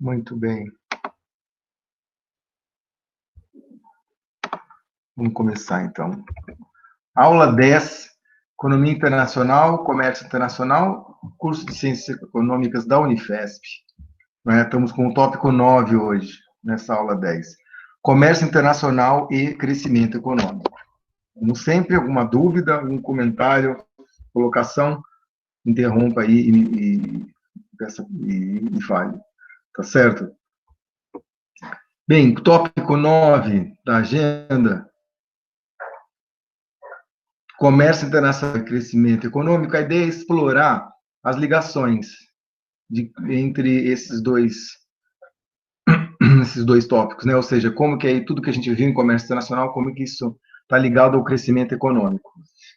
Muito bem. Vamos começar, então. Aula 10, Economia Internacional, Comércio Internacional, curso de Ciências Econômicas da Unifesp. Estamos com o tópico 9 hoje, nessa aula 10. Comércio Internacional e Crescimento Econômico. Como sempre, alguma dúvida, algum comentário, colocação, interrompa aí e fale. Tá certo? Bem, tópico 9 da agenda, comércio internacional e crescimento econômico. A ideia é explorar as ligações entre esses dois tópicos, né? Ou seja, como que tudo que a gente viu em comércio internacional, como que isso está ligado ao crescimento econômico.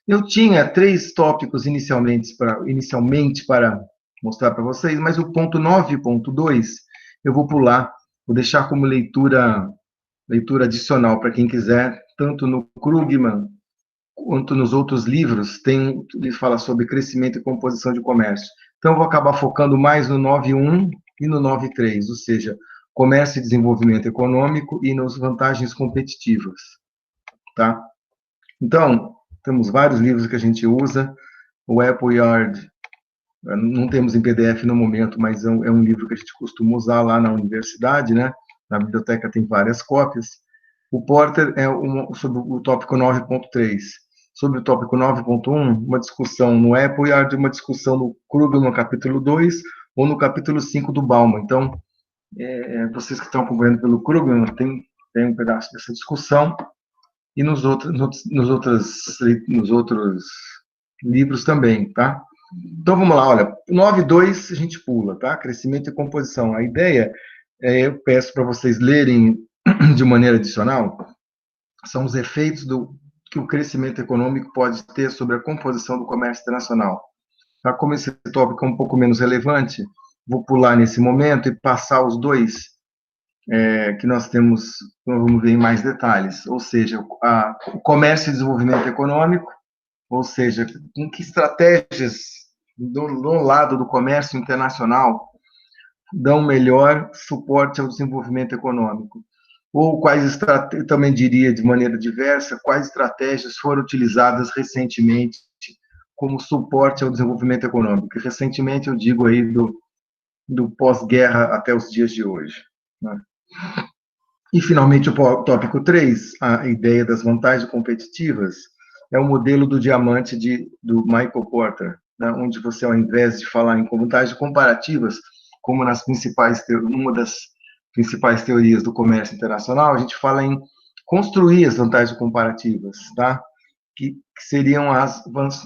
Eu tinha 3 tópicos inicialmente para mostrar para vocês, mas o ponto 9.2 eu vou pular, vou deixar como leitura adicional para quem quiser, tanto no Krugman quanto nos outros livros, ele fala sobre crescimento e composição de comércio. Então, eu vou acabar focando mais no 9.1 e no 9.3, ou seja, comércio e desenvolvimento econômico e nas vantagens competitivas. Tá? Então, temos vários livros que a gente usa. O Apple Yard, não temos em PDF no momento, mas é um livro que a gente costuma usar lá na universidade, né? Na biblioteca tem várias cópias. O Porter é sobre o tópico 9.3. Sobre o tópico 9.1, uma discussão no Apple Yard, uma discussão no Krugman, no capítulo 2, ou no capítulo 5 do Bauman. Então, vocês que estão acompanhando pelo Krugman, tem um pedaço dessa discussão, e nos outros livros também, tá? Então, vamos lá, olha, 9.2 a gente pula, tá? Crescimento e composição. A ideia, eu peço para vocês lerem de maneira adicional, são os efeitos que o crescimento econômico pode ter sobre a composição do comércio internacional. Tá? Como esse tópico é um pouco menos relevante, vou pular nesse momento e passar os dois que nós vamos ver em mais detalhes, ou seja, o comércio e desenvolvimento econômico, ou seja, com que estratégias do lado do comércio internacional dão melhor suporte ao desenvolvimento econômico. Ou também diria de maneira diversa, quais estratégias foram utilizadas recentemente como suporte ao desenvolvimento econômico. E recentemente eu digo aí do pós-guerra até os dias de hoje. Né? E, finalmente, o tópico 3, a ideia das vantagens competitivas, é o modelo do diamante do Michael Porter, né, onde você, ao invés de falar em vantagens comparativas, como uma das principais teorias do comércio internacional, a gente fala em construir as vantagens comparativas, tá? Que seriam as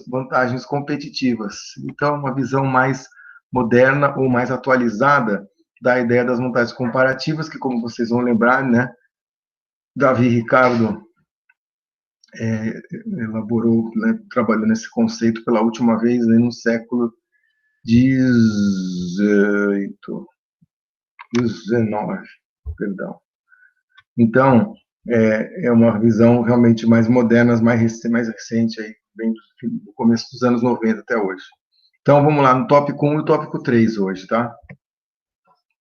vantagens competitivas. Então, uma visão mais moderna ou mais atualizada da ideia das vantagens comparativas, que, como vocês vão lembrar, né, Davi Ricardo elaborou, né, trabalhou nesse conceito pela última vez, né, no século XIX, perdão. Então, é uma visão realmente mais moderna, mais recente, aí, bem do começo dos anos 90 até hoje. Então, vamos lá, no tópico 1 e o tópico 3 hoje, tá?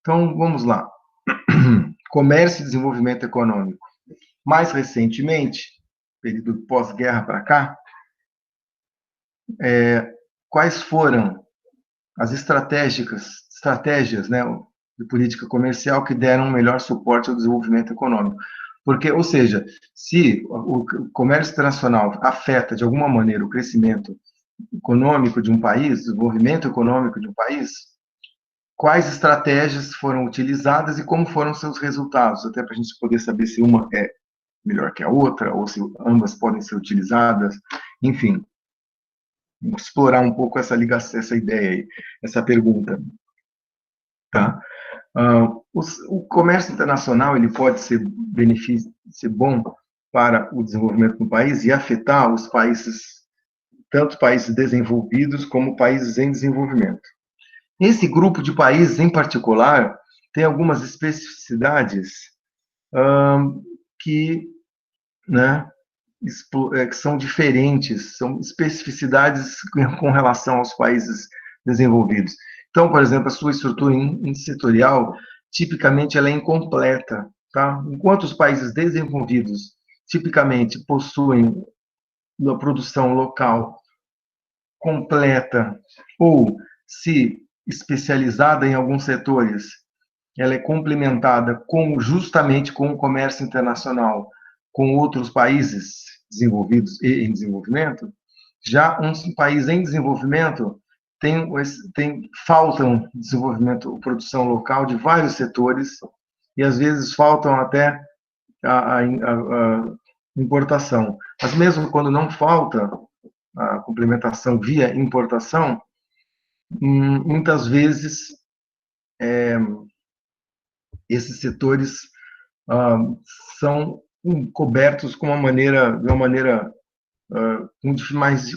Então, vamos lá. Comércio e desenvolvimento econômico. Mais recentemente, período pós-guerra para cá, quais foram as estratégias, né, de política comercial que deram um melhor suporte ao desenvolvimento econômico? Porque, ou seja, se o comércio internacional afeta de alguma maneira o crescimento econômico de um país, o desenvolvimento econômico de um país, quais estratégias foram utilizadas e como foram seus resultados, até para a gente poder saber se uma é melhor que a outra, ou se ambas podem ser utilizadas, enfim. Vamos explorar um pouco essa ligação, essa ideia aí, essa pergunta. Tá? O comércio internacional ele pode ser bom para o desenvolvimento do país e afetar os países, tanto países desenvolvidos como países em desenvolvimento. Esse grupo de países, em particular, tem algumas especificidades que são diferentes, são especificidades com relação aos países desenvolvidos. Então, por exemplo, a sua estrutura setorial tipicamente ela é incompleta, tá? Enquanto os países desenvolvidos tipicamente possuem uma produção local completa ou, se especializada em alguns setores, ela é complementada justamente com o comércio internacional com outros países desenvolvidos e em desenvolvimento. Já um país em desenvolvimento faltam desenvolvimento, produção local de vários setores, e às vezes faltam até a importação. Mas mesmo quando não falta a complementação via importação, muitas vezes esses setores são cobertos de uma maneira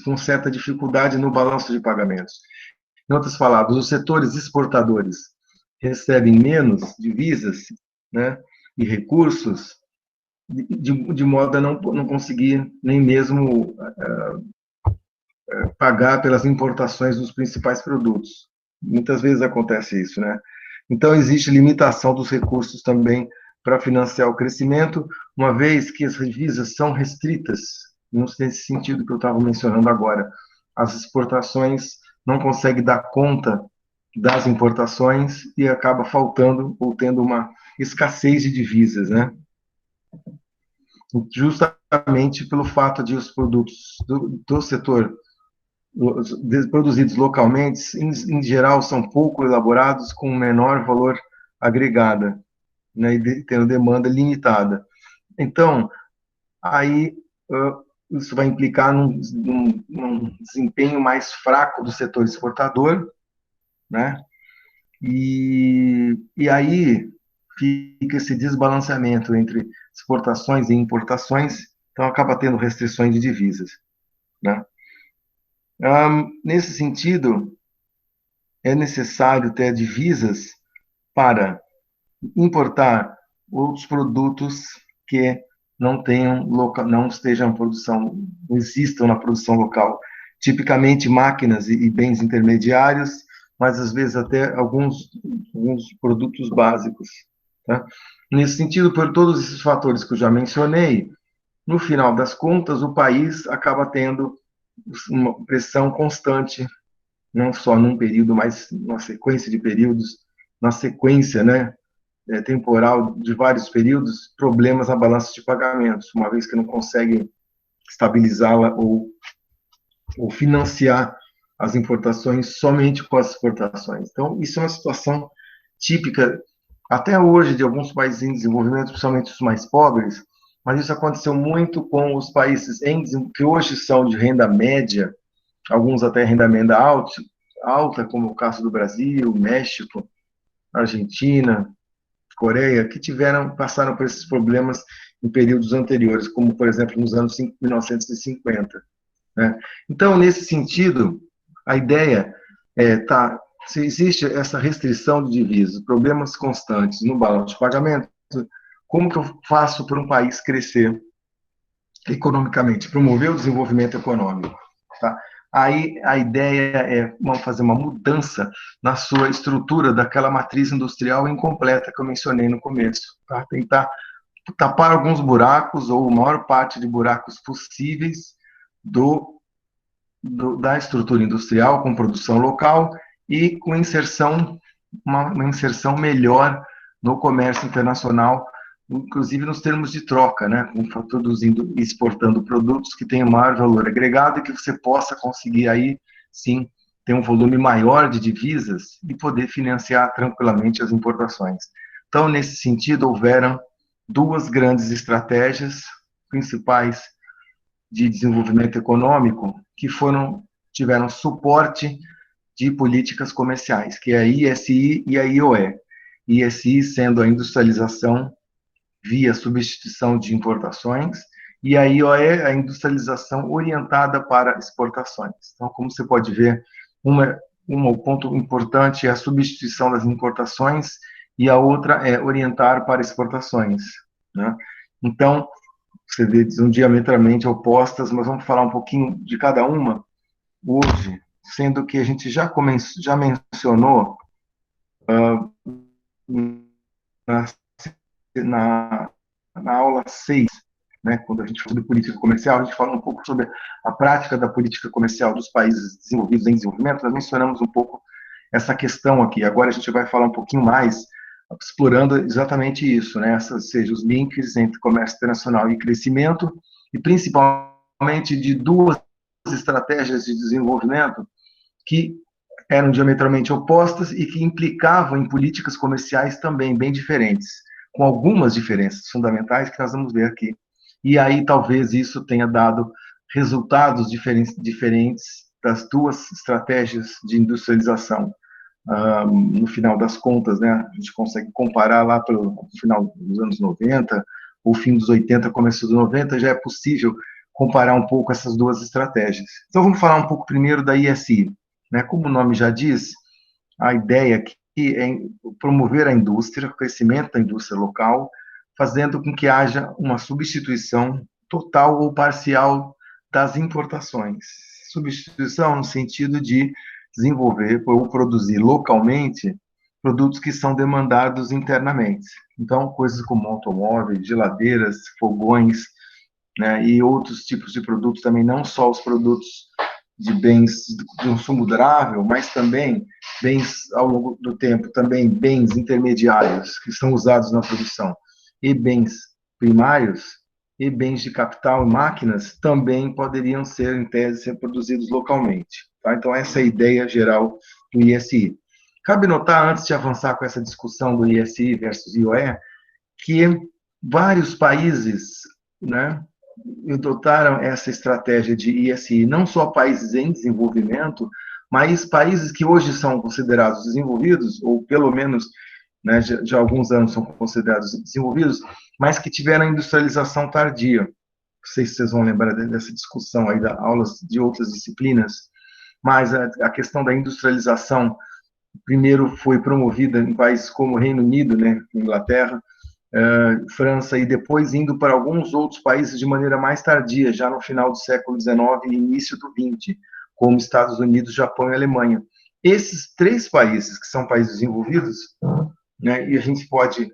com certa dificuldade no balanço de pagamentos. Em outras palavras, os setores exportadores recebem menos divisas, né, e recursos, de modo a não conseguir nem mesmo pagar pelas importações dos principais produtos. Muitas vezes acontece isso, né? Então, existe limitação dos recursos também para financiar o crescimento, uma vez que as divisas são restritas, nesse sentido que eu estava mencionando agora. As exportações não conseguem dar conta das importações e acaba faltando ou tendo uma escassez de divisas, né? Justamente pelo fato de os produtos do setor produzidos localmente, em geral, são pouco elaborados, com menor valor agregado, né, e tendo demanda limitada. Então, aí isso vai implicar num desempenho mais fraco do setor exportador, né? E aí fica esse desbalanceamento entre exportações e importações, então acaba tendo restrições de divisas, né? Nesse sentido, é necessário ter divisas para importar outros produtos que não estejam em produção, não existam na produção local. Tipicamente máquinas e bens intermediários, mas às vezes até alguns produtos básicos. Tá? Nesse sentido, por todos esses fatores que eu já mencionei, no final das contas, o país acaba tendo uma pressão constante, não só num período, mas numa sequência de períodos, na sequência, né, temporal de vários períodos, problemas na balança de pagamentos, uma vez que não consegue estabilizá-la ou financiar as importações somente com as exportações. Então, isso é uma situação típica, até hoje, de alguns países em desenvolvimento, principalmente os mais pobres, mas isso aconteceu muito com os países que hoje são de renda média, alguns até renda alta, como o caso do Brasil, México, Argentina, Coreia, que passaram por esses problemas em períodos anteriores, como, por exemplo, nos anos 1950. Né? Então, nesse sentido, a ideia se existe essa restrição de divisas, problemas constantes no balanço de pagamento, como que eu faço para um país crescer economicamente, promover o desenvolvimento econômico? Tá? Aí a ideia é fazer uma mudança na sua estrutura daquela matriz industrial incompleta que eu mencionei no começo. Tá? Tentar tapar alguns buracos, ou a maior parte de buracos possíveis da estrutura industrial, com produção local e com uma inserção melhor no comércio internacional, inclusive nos termos de troca, né, produzindo e exportando produtos que tenham maior valor agregado e que você possa conseguir aí, sim, ter um volume maior de divisas e poder financiar tranquilamente as importações. Então, nesse sentido, houveram duas grandes estratégias principais de desenvolvimento econômico que tiveram suporte de políticas comerciais, que é a ISI e a IOE. ISI sendo a industrialização via substituição de importações, e a IOE, a industrialização orientada para exportações. Então, como você pode ver, um ponto importante é a substituição das importações, e a outra é orientar para exportações. Né? Então, você vê, são diametralmente opostas, mas vamos falar um pouquinho de cada uma hoje, sendo que a gente já mencionou na, na aula 6, né, quando a gente fala sobre política comercial, a gente fala um pouco sobre a prática da política comercial dos países desenvolvidos em desenvolvimento, nós mencionamos um pouco essa questão aqui. Agora a gente vai falar um pouquinho mais, explorando exatamente isso, né, seja, os links entre comércio internacional e crescimento, e principalmente de duas estratégias de desenvolvimento que eram diametralmente opostas e que implicavam em políticas comerciais também bem diferentes, com algumas diferenças fundamentais que nós vamos ver aqui. E aí talvez isso tenha dado resultados diferentes das duas estratégias de industrialização. No final das contas, né, a gente consegue comparar lá pelo final dos anos 90, ou fim dos 80, começo dos 90, já é possível comparar um pouco essas duas estratégias. Então vamos falar um pouco primeiro da ISI. Né? Como o nome já diz, a ideia aqui é promover a indústria, o crescimento da indústria local, fazendo com que haja uma substituição total ou parcial das importações. Substituição no sentido de desenvolver ou produzir localmente produtos que são demandados internamente. Então, coisas como automóveis, geladeiras, fogões, né, e outros tipos de produtos também, não só os produtos de bens de consumo durável, mas também bens ao longo do tempo, também bens intermediários que são usados na produção, e bens primários, e bens de capital e máquinas também poderiam ser, em tese, ser produzidos localmente. Tá? Então, essa é a ideia geral do ISI. Cabe notar, antes de avançar com essa discussão do ISI versus IOE, que vários países, né, adotaram essa estratégia de ISI, não só países em desenvolvimento, mas países que hoje são considerados desenvolvidos, ou pelo menos, né, de alguns anos são considerados desenvolvidos, mas que tiveram industrialização tardia. Não sei se vocês vão lembrar dessa discussão aí, da aulas de outras disciplinas, mas a questão da industrialização primeiro foi promovida em países como Reino Unido, né, Inglaterra, França, e depois indo para alguns outros países de maneira mais tardia, já no final do século XIX e início do XX, como Estados Unidos, Japão e Alemanha. Esses três países, que são países desenvolvidos, né, e a gente pode,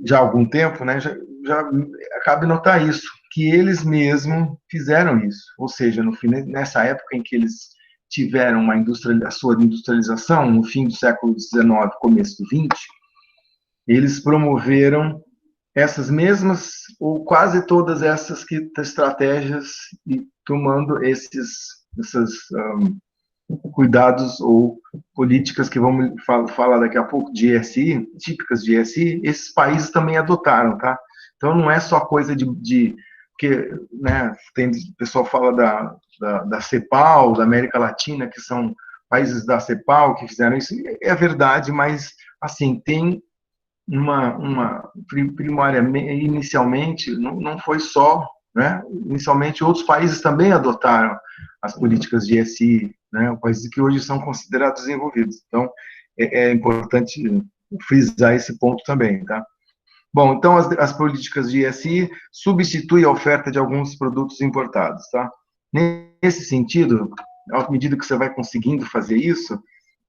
já há algum tempo, né, já cabe notar isso, que eles mesmos fizeram isso, ou seja, nessa época em que eles tiveram a sua industrialização, no fim do século XIX, começo do XX, eles promoveram essas mesmas, ou quase todas essas estratégias, e tomando esses cuidados ou políticas que vamos falar daqui a pouco de ESI, típicas de ESI, esses países também adotaram, tá? Então não é só coisa porque, né, o pessoal fala da CEPAL, da América Latina, que são países da CEPAL que fizeram isso, é verdade, mas, assim, tem inicialmente, não foi só, né? Inicialmente, outros países também adotaram as políticas de ESI, né? Países que hoje são considerados desenvolvidos. Então, é importante frisar esse ponto também, tá? Bom, então, as políticas de ESI substituem a oferta de alguns produtos importados, tá? Nesse sentido, à medida que você vai conseguindo fazer isso,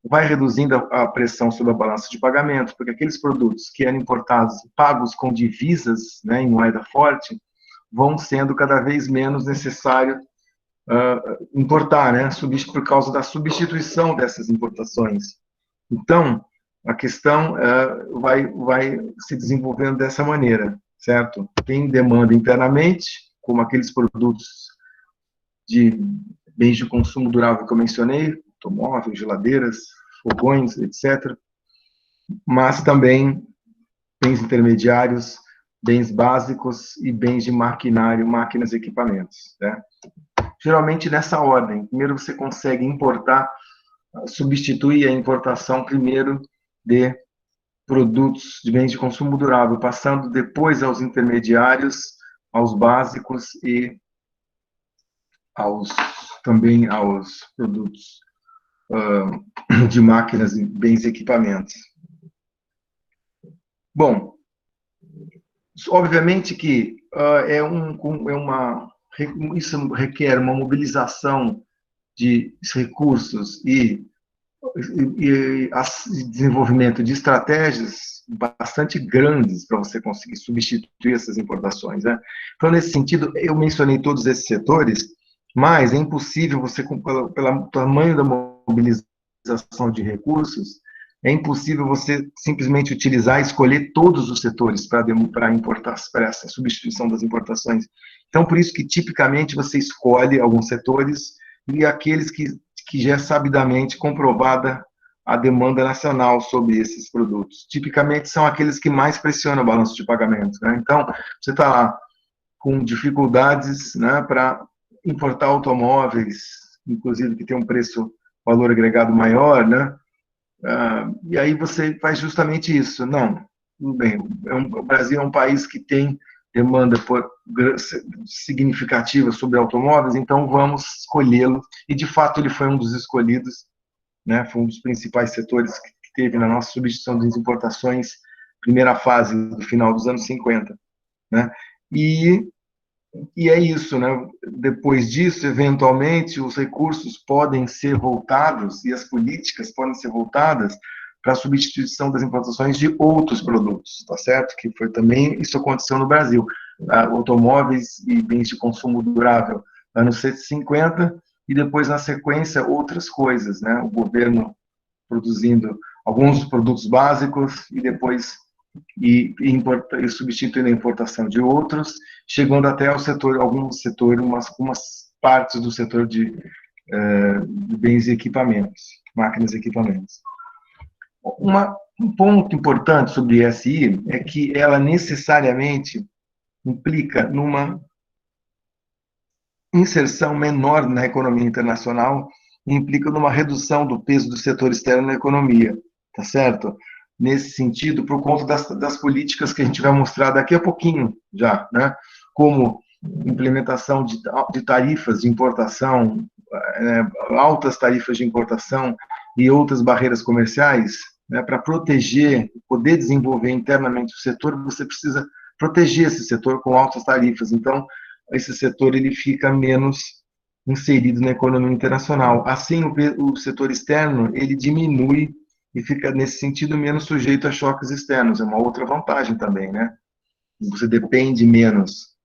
vai reduzindo a pressão sobre a balança de pagamento, porque aqueles produtos que eram importados, pagos com divisas, né, em moeda forte, vão sendo cada vez menos necessário importar, né, por causa da substituição dessas importações. Então, a questão vai se desenvolvendo dessa maneira, certo? Tem demanda internamente, como aqueles produtos de bens de consumo durável que eu mencionei, automóveis, geladeiras, fogões, etc. Mas também bens intermediários, bens básicos e bens de maquinário, máquinas e equipamentos. Né? Geralmente nessa ordem. Primeiro você consegue importar, substituir a importação primeiro de produtos de bens de consumo durável, passando depois aos intermediários, aos básicos e também aos produtos de máquinas, bens e equipamentos. Bom, obviamente que isso requer uma mobilização de recursos e desenvolvimento de estratégias bastante grandes para você conseguir substituir essas importações, né? Então, nesse sentido, eu mencionei todos esses setores, mas é impossível você, pelo tamanho da mobilização de recursos, é impossível você simplesmente utilizar e escolher todos os setores para importar, para essa substituição das importações. Então, por isso que, tipicamente, você escolhe alguns setores e aqueles que já é sabidamente comprovada a demanda nacional sobre esses produtos. Tipicamente, são aqueles que mais pressionam o balanço de pagamento, né? Então, você está lá com dificuldades, né, para importar automóveis, inclusive que tem um preço, valor agregado maior, né? E aí você faz justamente isso. Não, tudo bem, o Brasil é um país que tem demanda significativa sobre automóveis, então vamos escolhê-lo. E, de fato, ele foi um dos escolhidos, né? Foi um dos principais setores que teve na nossa substituição das importações, primeira fase do final dos anos 50, né? E e é isso, né? Depois disso, eventualmente, os recursos podem ser voltados e as políticas podem ser voltadas para a substituição das importações de outros produtos, tá certo? Que foi também, isso aconteceu no Brasil. Automóveis e bens de consumo durável, anos 50, e depois, na sequência, outras coisas, né? O governo produzindo alguns produtos básicos e depois e substituindo a importação de outros, chegando até o setor, alguns setores, umas partes do setor de bens e equipamentos, máquinas e equipamentos. Um ponto importante sobre ESI é que ela necessariamente implica numa inserção menor na economia internacional, implica numa redução do peso do setor externo na economia, tá certo? Nesse sentido, por conta das políticas que a gente vai mostrar daqui a pouquinho já, né? Como implementação de tarifas de importação, altas tarifas de importação e outras barreiras comerciais, né? Para proteger, poder desenvolver internamente o setor, você precisa proteger esse setor com altas tarifas. Então, esse setor ele fica menos inserido na economia internacional. Assim, o setor externo ele diminui e fica, nesse sentido, menos sujeito a choques externos. É uma outra vantagem também, né? Você depende menos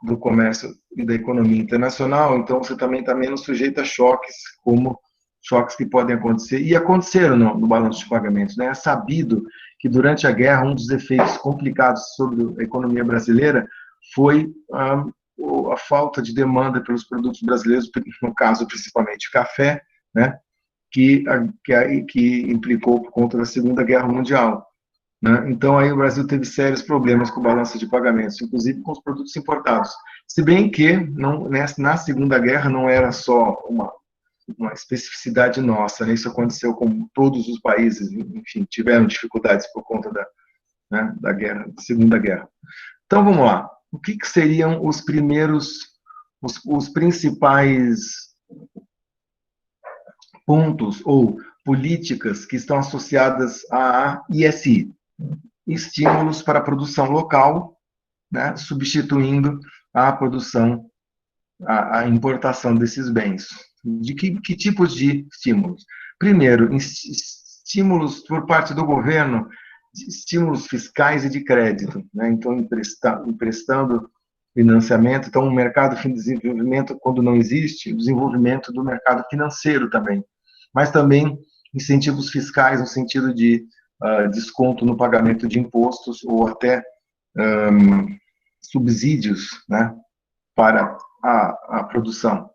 do comércio e da economia internacional, então você também está menos sujeito a choques, como choques que podem acontecer, e aconteceram no balanço de pagamentos, né? É sabido que durante a guerra, um dos efeitos complicados sobre a economia brasileira foi a falta de demanda pelos produtos brasileiros, no caso, principalmente café, né? Que implicou por conta da Segunda Guerra Mundial, né? Então, aí o Brasil teve sérios problemas com balança de pagamentos, inclusive com os produtos importados. Se bem que não, na Segunda Guerra não era só uma especificidade nossa, né? Isso aconteceu com todos os países, enfim, tiveram dificuldades por conta da guerra, da Segunda Guerra. Então, vamos lá. O que seriam os primeiros, os principais pontos ou políticas que estão associadas à ISI? Estímulos para a produção local, né, substituindo a produção, a importação desses bens. De que tipos de estímulos? Primeiro, estímulos por parte do governo, estímulos fiscais e de crédito, né? Então, emprestando financiamento. Então, o mercado de desenvolvimento, quando não existe, o desenvolvimento do mercado financeiro também. Mas também incentivos fiscais no sentido de desconto no pagamento de impostos ou até subsídios, né, para a produção.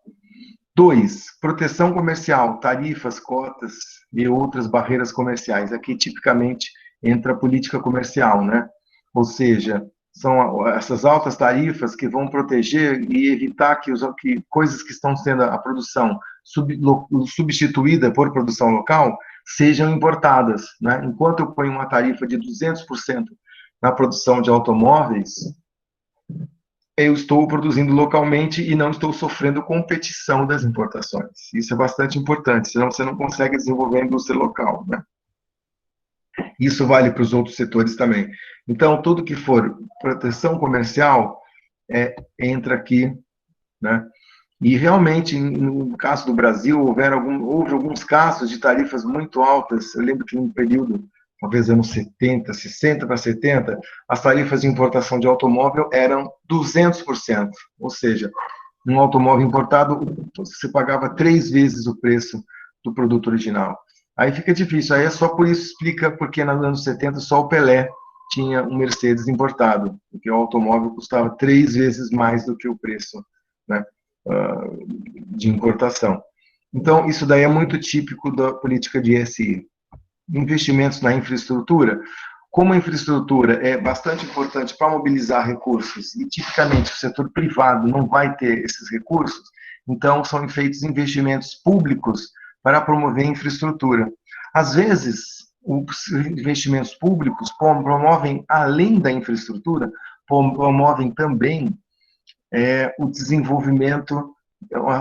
2, proteção comercial, tarifas, cotas e outras barreiras comerciais. Aqui, tipicamente, entra a política comercial, né? Ou seja, são essas altas tarifas que vão proteger e evitar que coisas que estão sendo a produção substituída por produção local sejam importadas, né? Enquanto eu ponho uma tarifa de 200% na produção de automóveis, eu estou produzindo localmente e não estou sofrendo competição das importações. Isso é bastante importante, senão você não consegue desenvolver a indústria local, né? Isso vale para os outros setores também. Então, tudo que for proteção comercial entra aqui, né? E realmente, no caso do Brasil, houve alguns casos de tarifas muito altas. Eu lembro que em um período, talvez anos 70, 60 para 70, as tarifas de importação de automóvel eram 200%. Ou seja, um automóvel importado, você pagava 3 vezes o preço do produto original. Aí fica difícil. Aí é só por isso explica porque nos anos 70 só o Pelé tinha um Mercedes importado, porque o automóvel custava 3 vezes mais do que o preço, né, de importação. Então, isso daí é muito típico da política de ESI. Investimentos na infraestrutura. Como a infraestrutura é bastante importante para mobilizar recursos, e tipicamente o setor privado não vai ter esses recursos, então são feitos investimentos públicos para promover a infraestrutura. Às vezes, os investimentos públicos promovem, além da infraestrutura, promovem também o desenvolvimento,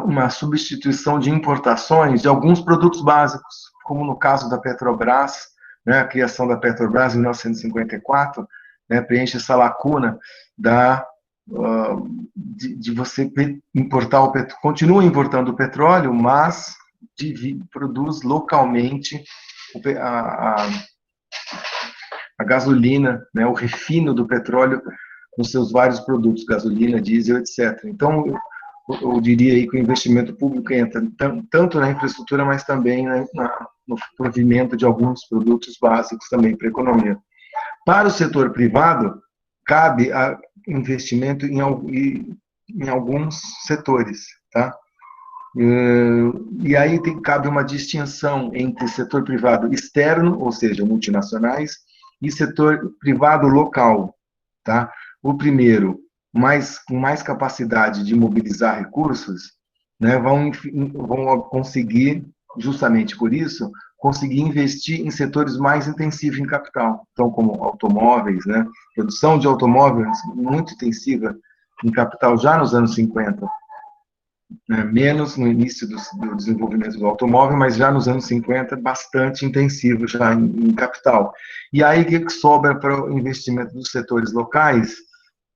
uma substituição de importações de alguns produtos básicos, como no caso da Petrobras, né, a criação da Petrobras em 1954, né, preenche essa lacuna de você importar o petróleo, continua importando o petróleo, mas produz localmente a, a, a gasolina, né, o refino do petróleo com seus vários produtos, gasolina, diesel, etc. Então, eu diria aí que o investimento público entra tanto na infraestrutura, mas também no provimento de alguns produtos básicos também para a economia. Para o setor privado, cabe investimento em alguns setores, tá? E aí cabe uma distinção entre setor privado externo, ou seja, multinacionais, e setor privado local, tá? O primeiro, com mais capacidade de mobilizar recursos, né, vão conseguir, justamente por isso, conseguir investir em setores mais intensivos em capital, então como automóveis, né, produção de automóveis muito intensiva em capital já nos anos 50, né, menos no início do desenvolvimento do automóvel, mas já nos anos 50, bastante intensivo já em capital. E aí, o que sobra para o investimento dos setores locais,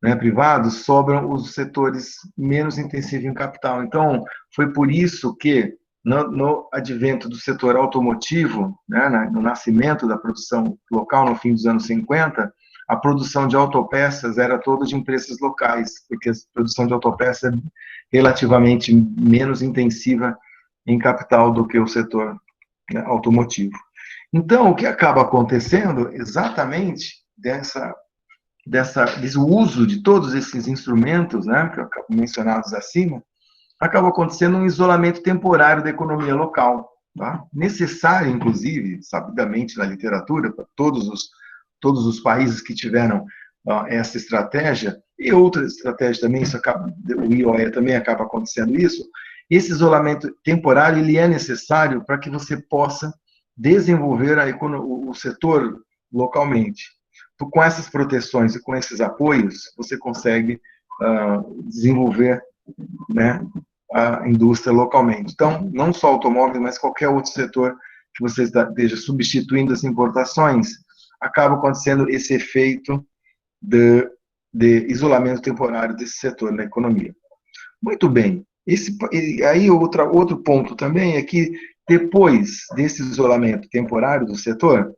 né, privados, sobram os setores menos intensivos em capital. Então, foi por isso que, no advento do setor automotivo, né, no nascimento da produção local no fim dos anos 50, a produção de autopeças era toda de empresas locais, porque a produção de autopeças é relativamente menos intensiva em capital do que o setor, né, automotivo. Então, o que acaba acontecendo exatamente desse uso de todos esses instrumentos, né, que eu acabo mencionados acima, acaba acontecendo um isolamento temporário da economia local, tá? Necessário, inclusive, sabidamente na literatura, para todos os países que tiveram essa estratégia, e outras estratégias também, o IOE também acaba acontecendo isso, esse isolamento temporário ele é necessário para que você possa desenvolver o setor localmente. Com essas proteções e com esses apoios, você consegue desenvolver, né, a indústria localmente. Então, não só automóveis, mas qualquer outro setor que você esteja substituindo as importações, acaba acontecendo esse efeito de isolamento temporário desse setor na economia. Muito bem. Aí outro ponto também é que depois desse isolamento temporário do setor,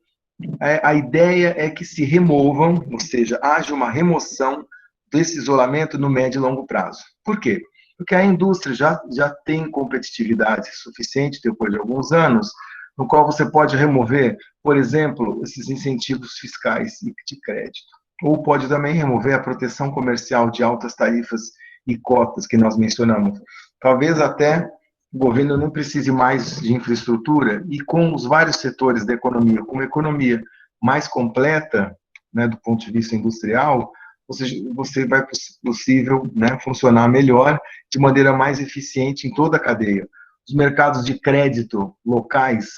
a ideia é que se removam, ou seja, haja uma remoção desse isolamento no médio e longo prazo. Por quê? Porque a indústria já tem competitividade suficiente depois de alguns anos, no qual você pode remover, por exemplo, esses incentivos fiscais de crédito. Ou pode também remover a proteção comercial de altas tarifas e cotas que nós mencionamos. Talvez até o governo não precise mais de infraestrutura e com os vários setores da economia, com uma economia mais completa, né, do ponto de vista industrial, você vai possível, né, funcionar melhor, de maneira mais eficiente em toda a cadeia. Os mercados de crédito locais,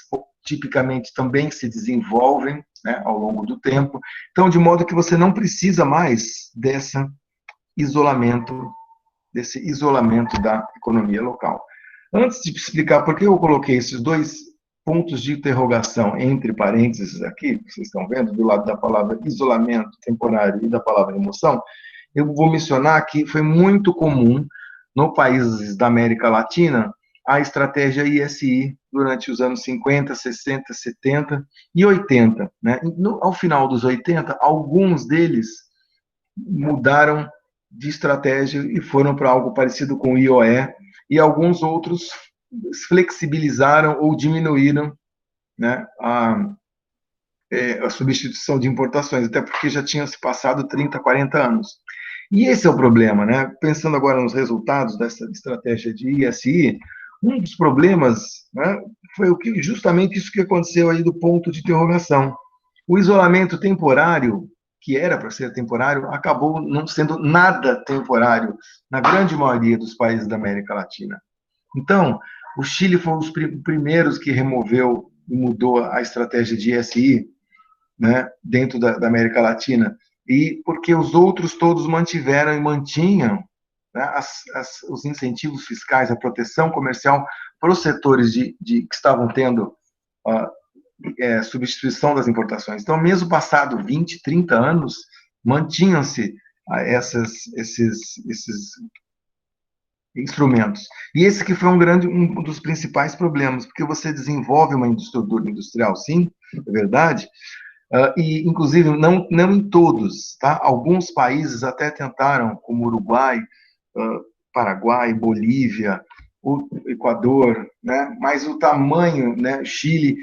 tipicamente, também se desenvolvem, né, ao longo do tempo, então, de modo que você não precisa mais desse isolamento da economia local. Antes de explicar por que eu coloquei esses dois pontos de interrogação entre parênteses aqui, que vocês estão vendo, do lado da palavra isolamento temporário e da palavra emoção, eu vou mencionar que foi muito comum no países da América Latina, a estratégia ISI durante os anos 50, 60, 70 e 80. Né? Ao final dos 80, alguns deles mudaram de estratégia e foram para algo parecido com o IOE, e alguns outros flexibilizaram ou diminuíram, né, a substituição de importações, até porque já tinha se passado 30, 40 anos. E esse é o problema, né? Pensando agora nos resultados dessa estratégia de ISI, um dos problemas, né, foi justamente isso que aconteceu aí do ponto de interrogação. O isolamento temporário, que era para ser temporário, acabou não sendo nada temporário na grande maioria dos países da América Latina. Então, o Chile foi um dos primeiros que removeu e mudou a estratégia de ISI, né, dentro da América Latina, e porque os outros todos mantiveram e mantinham, né, os incentivos fiscais, a proteção comercial para os setores que estavam tendo substituição das importações. Então, mesmo passado 20, 30 anos, mantinham-se esses instrumentos. E esse que foi um dos principais problemas, porque você desenvolve uma estrutura industrial, sim, é verdade, e inclusive não em todos, tá? Alguns países até tentaram, como Uruguai, Paraguai, Bolívia, o Equador, né? Mas o tamanho, né? Chile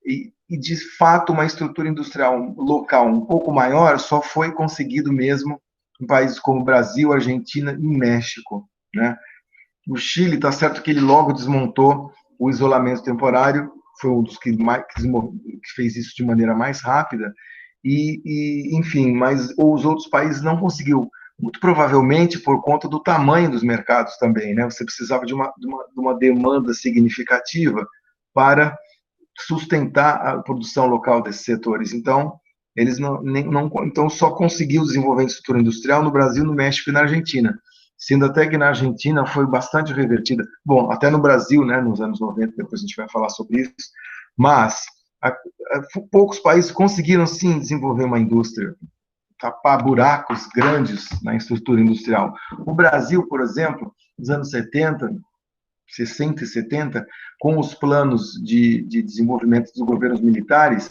e de fato uma estrutura industrial local um pouco maior só foi conseguido mesmo em países como Brasil, Argentina e México, né? O Chile, está certo que ele logo desmontou o isolamento temporário, foi um dos que fez isso de maneira mais rápida, enfim, mas os outros países não conseguiu, muito provavelmente por conta do tamanho dos mercados também, né? Você precisava de uma demanda significativa para sustentar a produção local desses setores. Então, eles então só conseguiu o desenvolvimento de estrutura industrial no Brasil, no México e na Argentina, sendo até que na Argentina foi bastante revertida. Bom, até no Brasil, né, nos anos 90, depois a gente vai falar sobre isso, mas poucos países conseguiram, sim, desenvolver uma indústria, tapar buracos grandes na estrutura industrial. O Brasil, por exemplo, nos anos 70, 60 e 70, com os planos de desenvolvimento dos governos militares,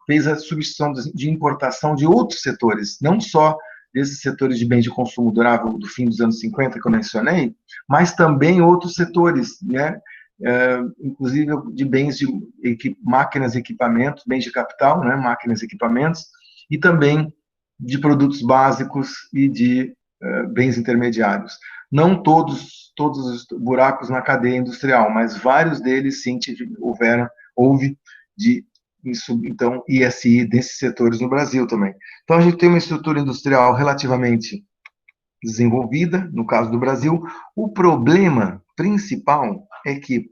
fez a substituição de importação de outros setores, não só desses setores de bens de consumo durável do fim dos anos 50 que eu mencionei, mas também outros setores, né? Inclusive de bens de máquinas e equipamentos, bens de capital, né? Máquinas e equipamentos, e também de produtos básicos e de bens intermediários. Não todos os buracos na cadeia industrial, mas vários deles sim houve de então ISI desses setores no Brasil também. Então a gente tem uma estrutura industrial relativamente desenvolvida, no caso do Brasil. O problema principal é que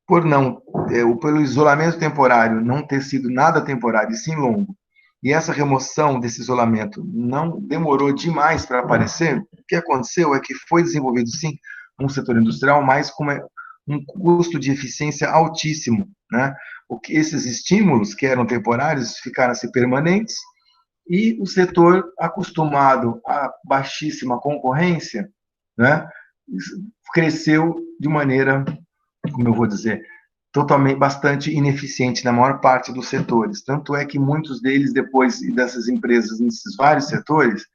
pelo isolamento temporário não ter sido nada temporário e sim longo, e essa remoção desse isolamento não demorou demais para aparecer, o que aconteceu é que foi desenvolvido, sim, um setor industrial, mas com um custo de eficiência altíssimo, né? Esses estímulos, que eram temporários, ficaram-se permanentes, e o setor acostumado a baixíssima concorrência, né, cresceu de maneira, como eu vou dizer, totalmente bastante ineficiente na maior parte dos setores. Tanto é que muitos deles, depois dessas empresas nesses vários setores,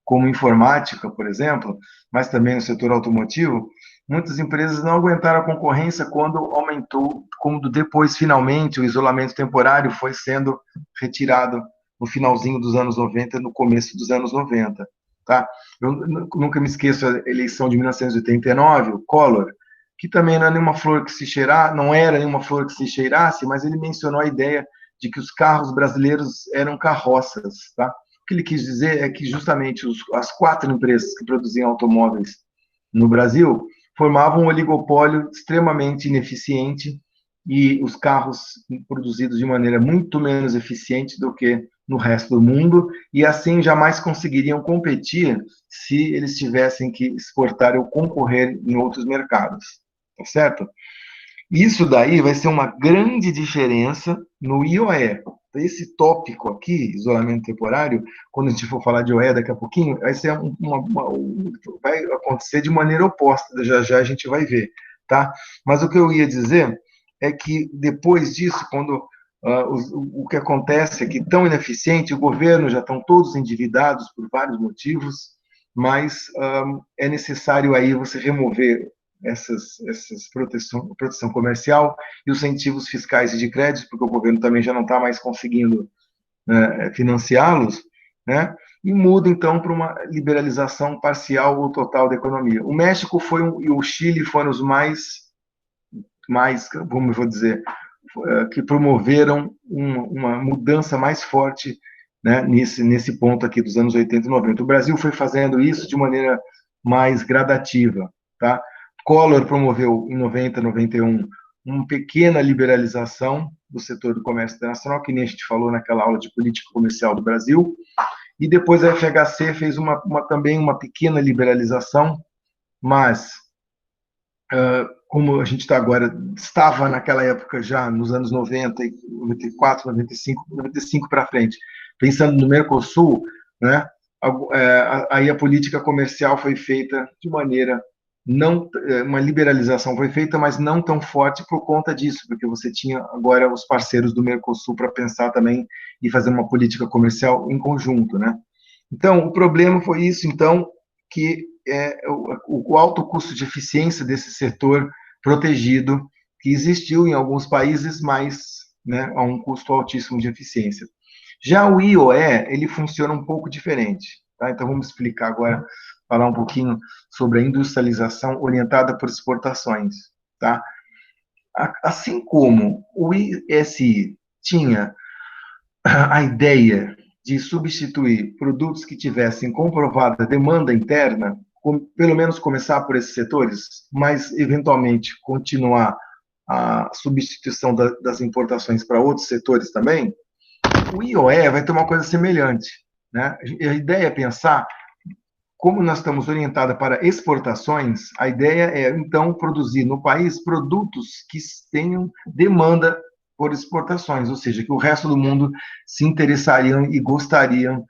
como informática, por exemplo, mas também no setor automotivo, muitas empresas não aguentaram a concorrência quando aumentou, quando depois, finalmente, o isolamento temporário foi sendo retirado no finalzinho dos anos 90, no começo dos anos 90. Tá? Eu nunca me esqueço a eleição de 1989, o Collor, que também não é nenhuma flor que se cheirar, não era nenhuma flor que se cheirasse, mas ele mencionou a ideia de que os carros brasileiros eram carroças, tá? O que ele quis dizer é que justamente as 4 empresas que produziam automóveis no Brasil formavam um oligopólio extremamente ineficiente e os carros produzidos de maneira muito menos eficiente do que no resto do mundo, e assim jamais conseguiriam competir se eles tivessem que exportar ou concorrer em outros mercados, tá certo? Isso daí vai ser uma grande diferença no IOE. esse tópico aqui, isolamento temporário, quando a gente for falar de OE daqui a pouquinho, vai ser vai acontecer de maneira oposta, já já a gente vai ver, tá? Mas o que eu ia dizer é que depois disso, quando o que acontece é que tão ineficiente, o governo já estão todos endividados por vários motivos, mas é necessário aí você remover essas proteção comercial e os incentivos fiscais e de crédito, porque o governo também já não está mais conseguindo, né, financiá-los, né? E muda então para uma liberalização parcial ou total da economia. O México e o Chile foram os mais, como eu vou dizer, que promoveram uma mudança mais forte, né, nesse ponto aqui dos anos 80 e 90. O Brasil foi fazendo isso de maneira mais gradativa, tá? Collor promoveu em 90, 91 uma pequena liberalização do setor do comércio internacional, que nem a gente falou naquela aula de política comercial do Brasil, e depois a FHC fez também uma pequena liberalização, mas como a gente está agora, estava naquela época já, nos anos 90, 94, 95 para frente, pensando no Mercosul, né, aí a política comercial foi feita de maneira não, uma liberalização foi feita, mas não tão forte por conta disso, porque você tinha agora os parceiros do Mercosul para pensar também e fazer uma política comercial em conjunto, né? Então, o problema foi isso, então, que o alto custo de eficiência desse setor protegido, que existiu em alguns países, mas, né, a um custo altíssimo de eficiência. Já o IOE, ele funciona um pouco diferente, tá? Então, vamos explicar agora, falar um pouquinho sobre a industrialização orientada por exportações, tá? Assim como o ISI tinha a ideia de substituir produtos que tivessem comprovada demanda interna, pelo menos começar por esses setores, mas eventualmente continuar a substituição das importações para outros setores também, o IOE vai ter uma coisa semelhante, né? A ideia é pensar, como nós estamos orientados para exportações, a ideia é, então, produzir no país produtos que tenham demanda por exportações, ou seja, que o resto do mundo se interessariam e gostariam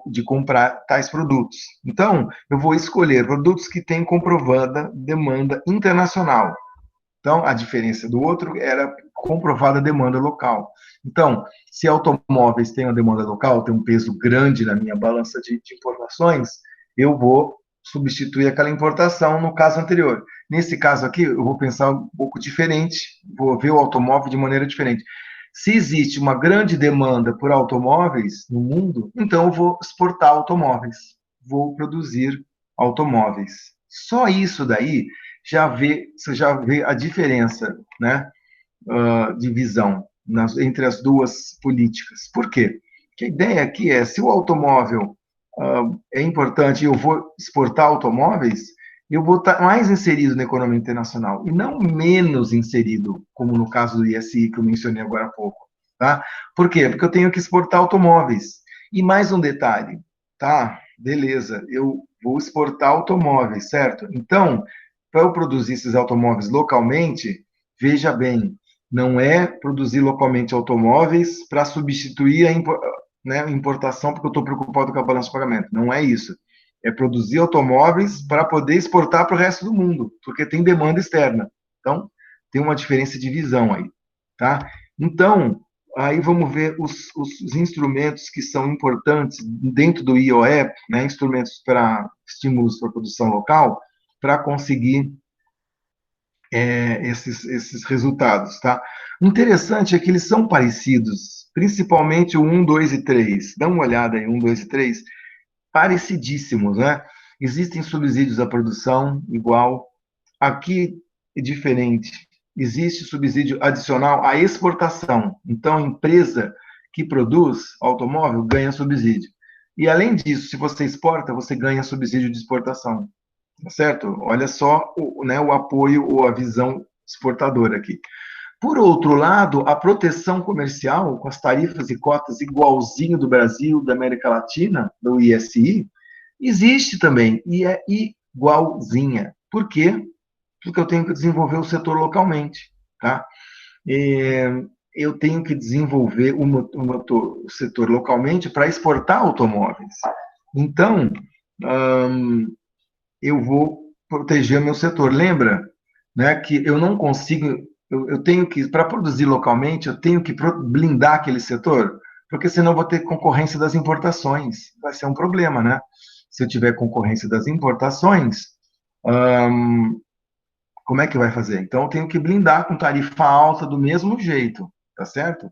de comprar tais produtos. Então, eu vou escolher produtos que têm comprovada demanda internacional. Então, a diferença do outro era comprovada demanda local. Então, se automóveis têm uma demanda local, tem um peso grande na minha balança de informações, eu vou substituir aquela importação no caso anterior. Nesse caso aqui, eu vou pensar um pouco diferente, vou ver o automóvel de maneira diferente. Se existe uma grande demanda por automóveis no mundo, então eu vou exportar automóveis, vou produzir automóveis. Só isso daí você já vê a diferença, né, de visão entre as duas políticas. Por quê? Porque a ideia aqui é, se o automóvel é importante e eu vou exportar automóveis, eu vou estar mais inserido na economia internacional e não menos inserido, como no caso do ISI que eu mencionei agora há pouco. Tá? Por quê? Porque eu tenho que exportar automóveis. E mais um detalhe, tá? Beleza, eu vou exportar automóveis, certo? Então, para eu produzir esses automóveis localmente, veja bem, não é produzir localmente automóveis para substituir a importação, porque eu estou preocupado com a balança de pagamento. Não é isso. É produzir automóveis para poder exportar para o resto do mundo, porque tem demanda externa. Então, tem uma diferença de visão aí, tá? Então, aí vamos ver os instrumentos que são importantes dentro do IOE, né, instrumentos para estímulos para a produção local, para conseguir esses resultados, tá? O interessante é que eles são parecidos, principalmente o 1, 2 e 3. Dá uma olhada aí, 1, 2 e 3, parecidíssimos, né? Existem subsídios à produção igual, aqui é diferente. Existe subsídio adicional à exportação. Então, a empresa que produz automóvel ganha subsídio. E, além disso, se você exporta, você ganha subsídio de exportação. Tá certo? Olha só o apoio ou a visão exportadora aqui. Por outro lado, a proteção comercial, com as tarifas e cotas igualzinho do Brasil, da América Latina, do ISI, existe também, e é igualzinha. Por quê? Porque eu tenho que desenvolver o setor localmente, tá? eu tenho que desenvolver o setor localmente para exportar automóveis. Então, eu vou proteger meu setor. Lembra, né, que eu não consigo, eu tenho que, para produzir localmente, eu tenho que blindar aquele setor, porque senão eu vou ter concorrência das importações. Vai ser um problema, né? Se eu tiver concorrência das importações, como é que vai fazer? Então, eu tenho que blindar com tarifa alta do mesmo jeito, tá certo?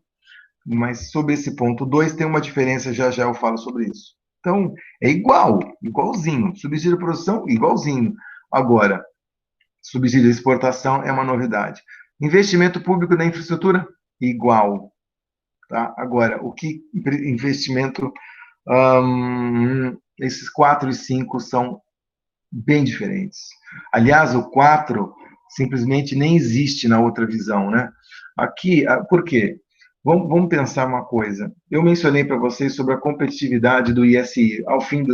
Mas sobre esse ponto 2 tem uma diferença, já já eu falo sobre isso. Então, é igualzinho. Subsídio de produção, igualzinho. Agora, subsídio de exportação é uma novidade. Investimento público na infraestrutura, igual. Tá? Agora, o que investimento, esses 4 e 5 são bem diferentes. Aliás, o 4 simplesmente nem existe na outra visão, né? Aqui, por quê? Vamos pensar uma coisa. Eu mencionei para vocês sobre a competitividade do ISI. Ao fim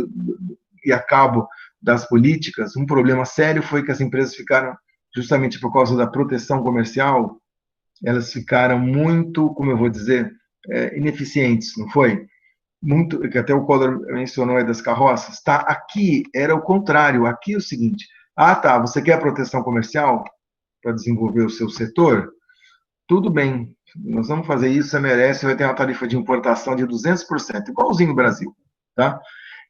e a cabo das políticas, um problema sério foi que as empresas ficaram, justamente por causa da proteção comercial, elas ficaram muito, como eu vou dizer, ineficientes, não foi? Muito, que até o Collor mencionou aí das carroças, tá? Aqui era o contrário. Aqui é o seguinte: tá, você quer proteção comercial para desenvolver o seu setor? Tudo bem, nós vamos fazer isso, você merece, vai ter uma tarifa de importação de 200%, igualzinho no Brasil, tá?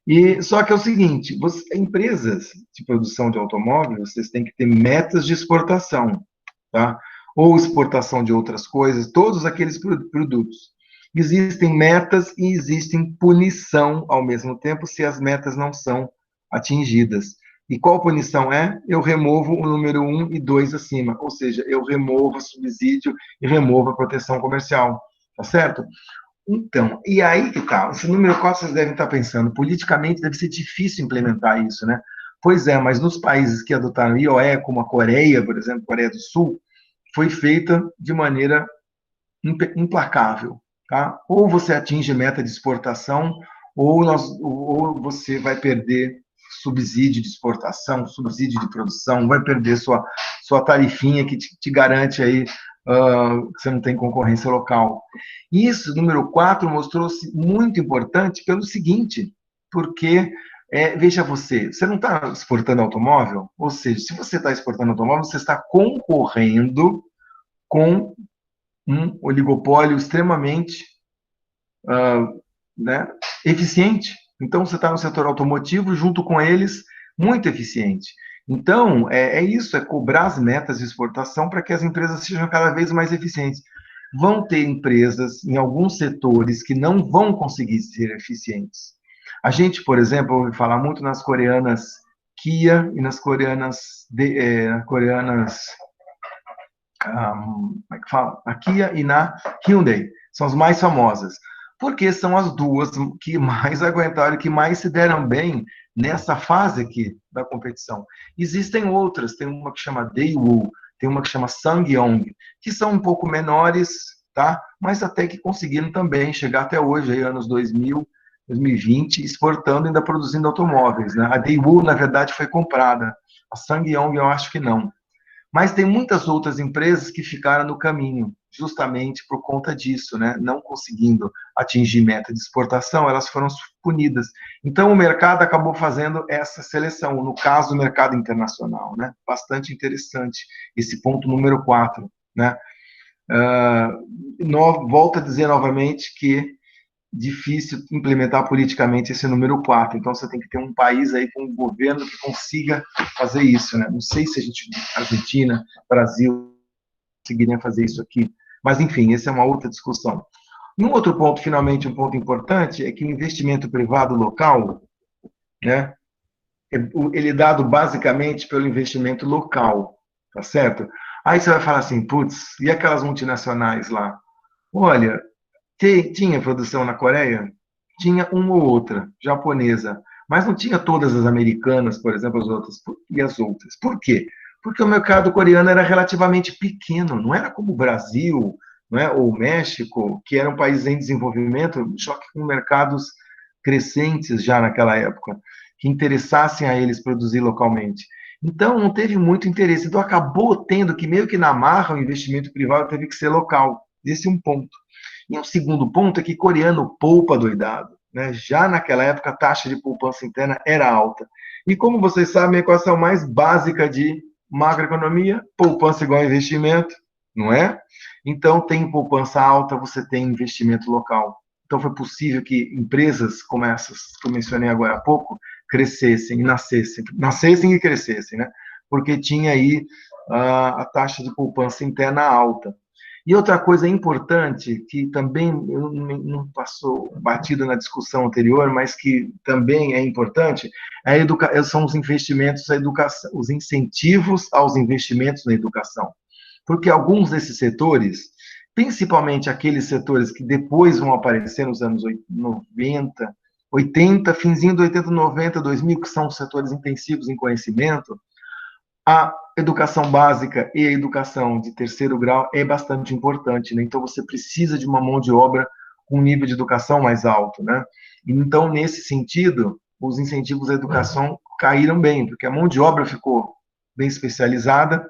E só que é o seguinte, empresas de produção de automóveis, vocês têm que ter metas de exportação, tá? Ou exportação de outras coisas, todos aqueles produtos. Existem metas e existem punição ao mesmo tempo se as metas não são atingidas. E qual punição é? Eu removo o número 1 e 2 acima, ou seja, eu removo o subsídio e removo a proteção comercial, tá certo? Então, e aí que tá, esse número 4 vocês devem estar pensando, politicamente deve ser difícil implementar isso, né? Pois é, mas nos países que adotaram IOE, como a Coreia, por exemplo, Coreia do Sul, foi feita de maneira implacável, tá? Ou você atinge meta de exportação, ou você vai perder subsídio de exportação, subsídio de produção, vai perder sua tarifinha que te garante aí que você não tem concorrência local. Isso, número 4, mostrou-se muito importante pelo seguinte, porque, veja você não está exportando automóvel, ou seja, se você está exportando automóvel, você está concorrendo com um oligopólio extremamente né, eficiente. Então, você está no setor automotivo, junto com eles, muito eficiente. Então, isso, é cobrar as metas de exportação para que as empresas sejam cada vez mais eficientes. Vão ter empresas em alguns setores que não vão conseguir ser eficientes. A gente, por exemplo, ouve falar muito nas coreanas Kia e nas coreanas como é que fala? A Kia e na Hyundai. São as mais famosas. Porque são as duas que mais aguentaram, que mais se deram bem nessa fase aqui da competição. Existem outras, tem uma que chama Daewoo, tem uma que chama Sangyong, que são um pouco menores, tá? Mas até que conseguiram também chegar até hoje, aí, anos 2000, 2020, exportando e ainda produzindo automóveis, né? A Daewoo, na verdade, foi comprada. A Sangyong, eu acho que não. Mas tem muitas outras empresas que ficaram no caminho, justamente por conta disso, né? Não conseguindo atingir meta de exportação, elas foram punidas. Então, o mercado acabou fazendo essa seleção, no caso do mercado internacional, né? Bastante interessante esse ponto número 4, né? Volto a dizer novamente que difícil implementar politicamente esse número 4. Então, você tem que ter um país aí com um governo que consiga fazer isso, né? Não sei se a gente, Argentina, Brasil, conseguiriam fazer isso aqui. Mas, enfim, essa é uma outra discussão. E um outro ponto, finalmente, um ponto importante, é que o investimento privado local, né, ele é dado basicamente pelo investimento local, tá certo? Aí você vai falar assim, putz, e aquelas multinacionais lá? Olha, tinha produção na Coreia? Tinha uma ou outra, japonesa, mas não tinha todas as americanas, por exemplo, as outras, e as outras. Por quê? Porque o mercado coreano era relativamente pequeno, não era como o Brasil, não é? Ou o México, que eram países em desenvolvimento, só que com mercados crescentes já naquela época, que interessassem a eles produzir localmente. Então, não teve muito interesse. Então, acabou tendo que, meio que na marra, o investimento privado teve que ser local. Esse é um ponto. E um segundo ponto é que coreano poupa doidado, né? Já naquela época, a taxa de poupança interna era alta. E como vocês sabem, a equação mais básica de macroeconomia, poupança igual a investimento, não é? Então, tem poupança alta, você tem investimento local. Então, foi possível que empresas como essas que eu mencionei agora há pouco crescessem, nascessem e crescessem, né? Porque tinha aí a taxa de poupança interna alta. E outra coisa importante, que também não passou batido na discussão anterior, mas que também é importante, são os investimentos, os incentivos aos investimentos na educação. Porque alguns desses setores, principalmente aqueles setores que depois vão aparecer nos anos 90, 80, finzinho do 80, 90, 2000, que são setores intensivos em conhecimento, a educação básica e a educação de terceiro grau é bastante importante, né? Então você precisa de uma mão de obra com um nível de educação mais alto, né? Então, nesse sentido, os incentivos à educação caíram bem, porque a mão de obra ficou bem especializada.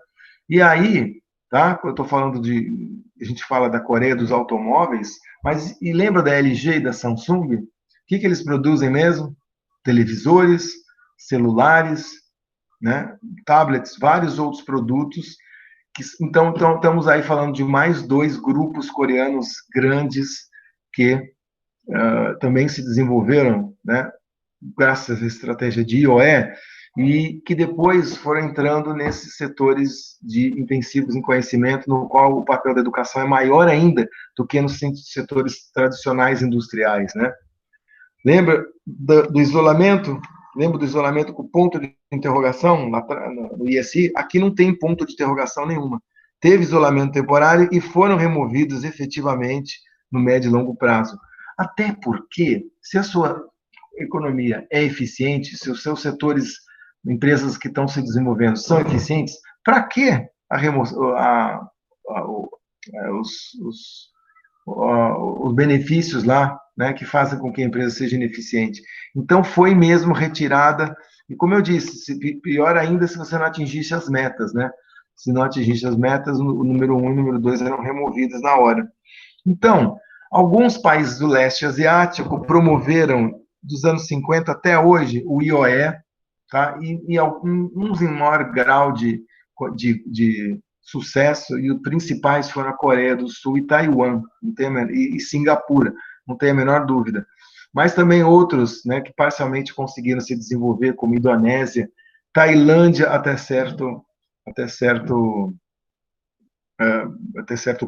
E aí, tá? Eu estou falando a gente fala da Coreia dos automóveis, mas e lembra da LG e da Samsung? O que eles produzem mesmo? Televisores, celulares, né? Tablets, vários outros produtos. Então, estamos aí falando de mais dois grupos coreanos grandes que também se desenvolveram, né, graças à estratégia de IOE, e que depois foram entrando nesses setores de intensivos em conhecimento, no qual o papel da educação é maior ainda do que nos setores tradicionais industriais, né? Lembra do isolamento? Lembra do isolamento com ponto de interrogação no ISI? Aqui não tem ponto de interrogação nenhuma. Teve isolamento temporário e foram removidos efetivamente no médio e longo prazo. Até porque, se a sua economia é eficiente, se os seus setores, empresas que estão se desenvolvendo são eficientes, para que os, os benefícios lá, né, que fazem com que a empresa seja ineficiente? Então, foi mesmo retirada, e como eu disse, pior ainda se você não atingisse as metas, né? Se não atingisse as metas, o número 1 e o número 2 eram removidos na hora. Então, alguns países do leste asiático promoveram, dos anos 50 até hoje, o IOE, tá? E alguns em maior grau de sucesso, e os principais foram a Coreia do Sul e Taiwan, e Singapura, não tem a menor dúvida. Mas também outros, né, que parcialmente conseguiram se desenvolver, como Indonésia, Tailândia até certo, até certo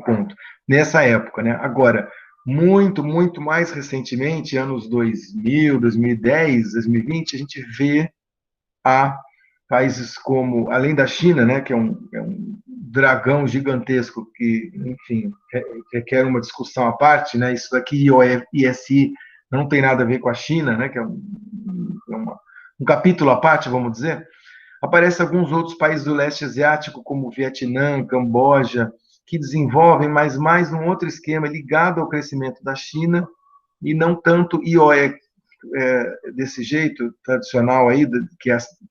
ponto, nessa época, né? Agora, muito mais recentemente, anos 2000, 2010, 2020, a gente vê a países como, além da China, né, que é um dragão gigantesco que, enfim, requer uma discussão à parte, né? Isso daqui, o ISI, não tem nada a ver com a China, né, que um capítulo à parte, vamos dizer. Aparecem alguns outros países do leste asiático, como Vietnã, Camboja, que desenvolvem, mas mais num outro esquema ligado ao crescimento da China e não tanto IOE desse jeito tradicional aí,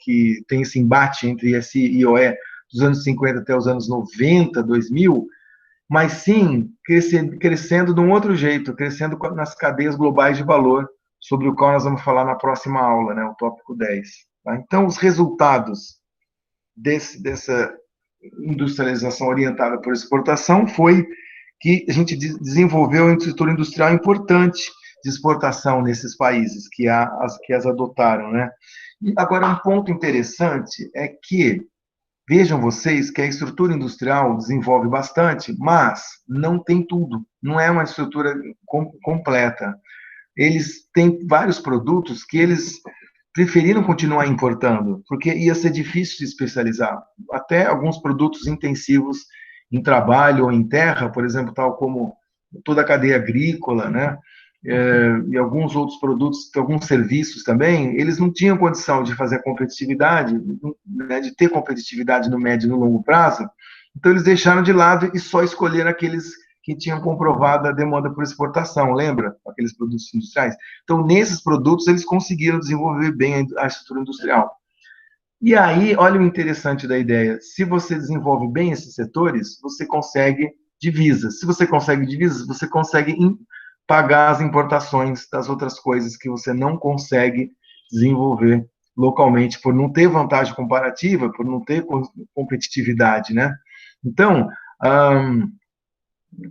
que tem esse embate entre ISI e IOE dos anos 50 até os anos 90, 2000, mas sim crescendo de um outro jeito, crescendo nas cadeias globais de valor, sobre o qual nós vamos falar na próxima aula, né, o tópico 10. Tá? Então, os resultados dessa industrialização orientada por exportação foi que a gente desenvolveu uma estrutura industrial importante de exportação nesses países que as adotaram, né? E agora, um ponto interessante é que, vejam vocês, que a estrutura industrial desenvolve bastante, mas não tem tudo, não é uma estrutura completa. Eles têm vários produtos que eles preferiram continuar importando, porque ia ser difícil de especializar. Até alguns produtos intensivos em trabalho ou em terra, por exemplo, tal como toda a cadeia agrícola, né? E alguns outros produtos, alguns serviços também, eles não tinham condição de fazer competitividade, né, de ter competitividade no médio e no longo prazo, então eles deixaram de lado e só escolheram aqueles que tinham comprovado a demanda por exportação, lembra? Aqueles produtos industriais. Então, nesses produtos, eles conseguiram desenvolver bem a estrutura industrial. E aí, olha o interessante da ideia: se você desenvolve bem esses setores, você consegue divisas. Se você consegue divisas, você consegue pagar as importações das outras coisas que você não consegue desenvolver localmente, por não ter vantagem comparativa, por não ter competitividade, né? Então,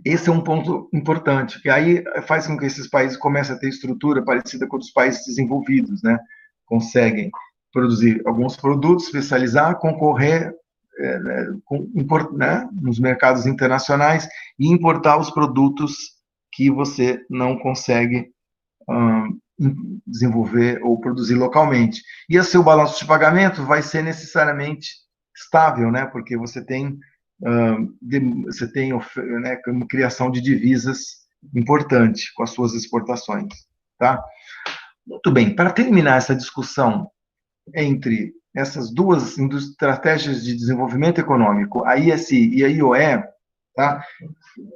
esse é um ponto importante, que aí faz com que esses países comecem a ter estrutura parecida com os países desenvolvidos, né? Conseguem produzir alguns produtos, especializar, concorrer né, nos mercados internacionais e importar os produtos que você não consegue desenvolver ou produzir localmente. E o seu balanço de pagamento vai ser necessariamente estável, né? Porque você tem né, uma criação de divisas importante com as suas exportações, tá? Muito bem, para terminar essa discussão entre essas duas estratégias de desenvolvimento econômico, a ISI e a IOE, tá?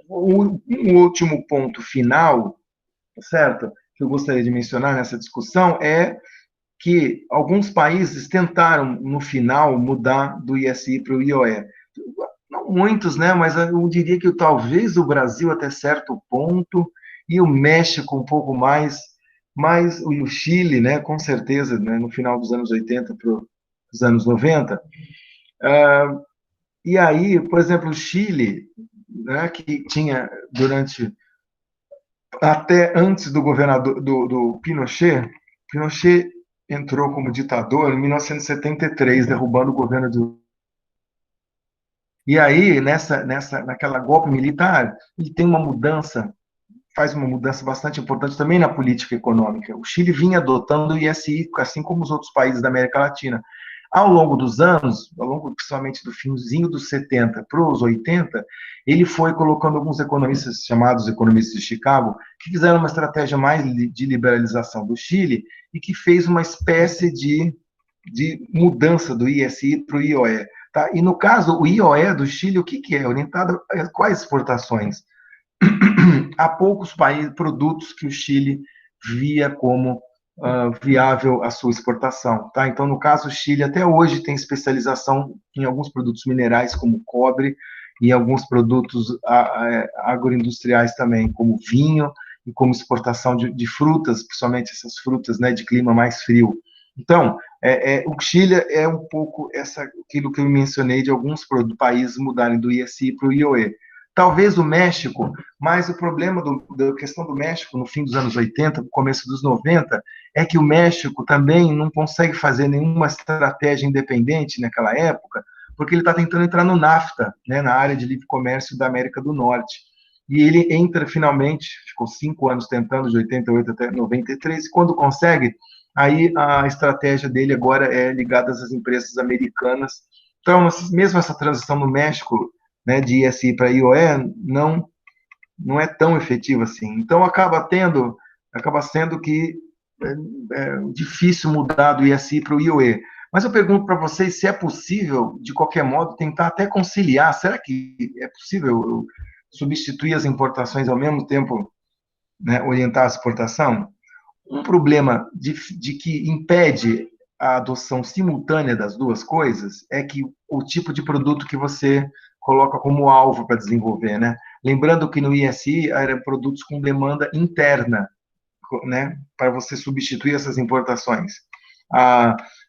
Um último ponto final, certo? Que eu gostaria de mencionar nessa discussão é que alguns países tentaram, no final, mudar do ISI para o IOE. Não muitos, né? Mas eu diria que talvez o Brasil até certo ponto e o México um pouco mais, mas o Chile, né? Com certeza, né? No final dos anos 80 para os anos 90. E aí, por exemplo, o Chile, né? Que tinha durante até antes do governador do Pinochet, Pinochet entrou como ditador em 1973, derrubando o governo do. E aí, naquela golpe militar, ele tem uma mudança, faz uma mudança bastante importante também na política econômica. O Chile vinha adotando o ISI, assim como os outros países da América Latina. Ao longo dos anos, ao longo principalmente do finzinho dos 70 para os 80, ele foi colocando alguns economistas, chamados economistas de Chicago, que fizeram uma estratégia mais de liberalização do Chile e que fez uma espécie de mudança do ISI para o IOE. Tá? E no caso, o IOE do Chile, o que, que é? Orientado a quais exportações? Há poucos produtos que o Chile via como viável a sua exportação. Tá? Então, no caso, o Chile até hoje tem especialização em alguns produtos minerais, como cobre, e alguns produtos agroindustriais também, como vinho, e como exportação de frutas, principalmente essas frutas, né, de clima mais frio. Então, o Chile é um pouco aquilo que eu mencionei de alguns países mudarem do ISI para o IOE. Talvez o México, mas o problema da questão do México no fim dos anos 80, no começo dos 90, é que o México também não consegue fazer nenhuma estratégia independente naquela época, porque ele está tentando entrar no NAFTA, né, na área de livre comércio da América do Norte. E ele entra finalmente, ficou 5 anos tentando, de 88 até 93, e quando consegue, aí a estratégia dele agora é ligada às empresas americanas. Então, mesmo essa transição no México, né, de ISI para IOE, não é tão efetiva assim. Então, acaba sendo que é difícil mudar do ISI para o IOE. Mas eu pergunto para vocês se é possível, de qualquer modo, tentar até conciliar. Será que é possível substituir as importações ao mesmo tempo, né, orientar a exportação? Um problema de que impede a adoção simultânea das duas coisas é que o tipo de produto que você coloca como alvo para desenvolver, né? Lembrando que no ISI eram produtos com demanda interna, né? Para você substituir essas importações.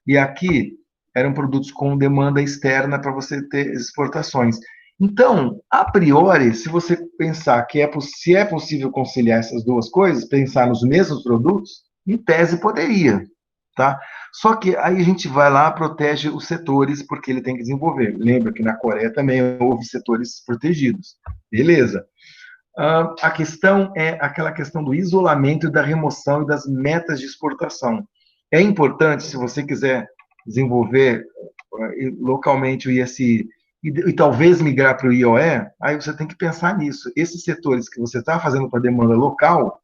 E aqui eram produtos com demanda externa para você ter exportações. Então, a priori, se você pensar que se é possível conciliar essas duas coisas, pensar nos mesmos produtos, em tese poderia, tá? Só que aí a gente vai lá, protege os setores, porque ele tem que desenvolver. Lembra que na Coreia também houve setores protegidos. Beleza. A questão é aquela questão do isolamento e da remoção e das metas de exportação. É importante, se você quiser desenvolver localmente o ISI e talvez migrar para o IOE, aí você tem que pensar nisso. Esses setores que você está fazendo para demanda local,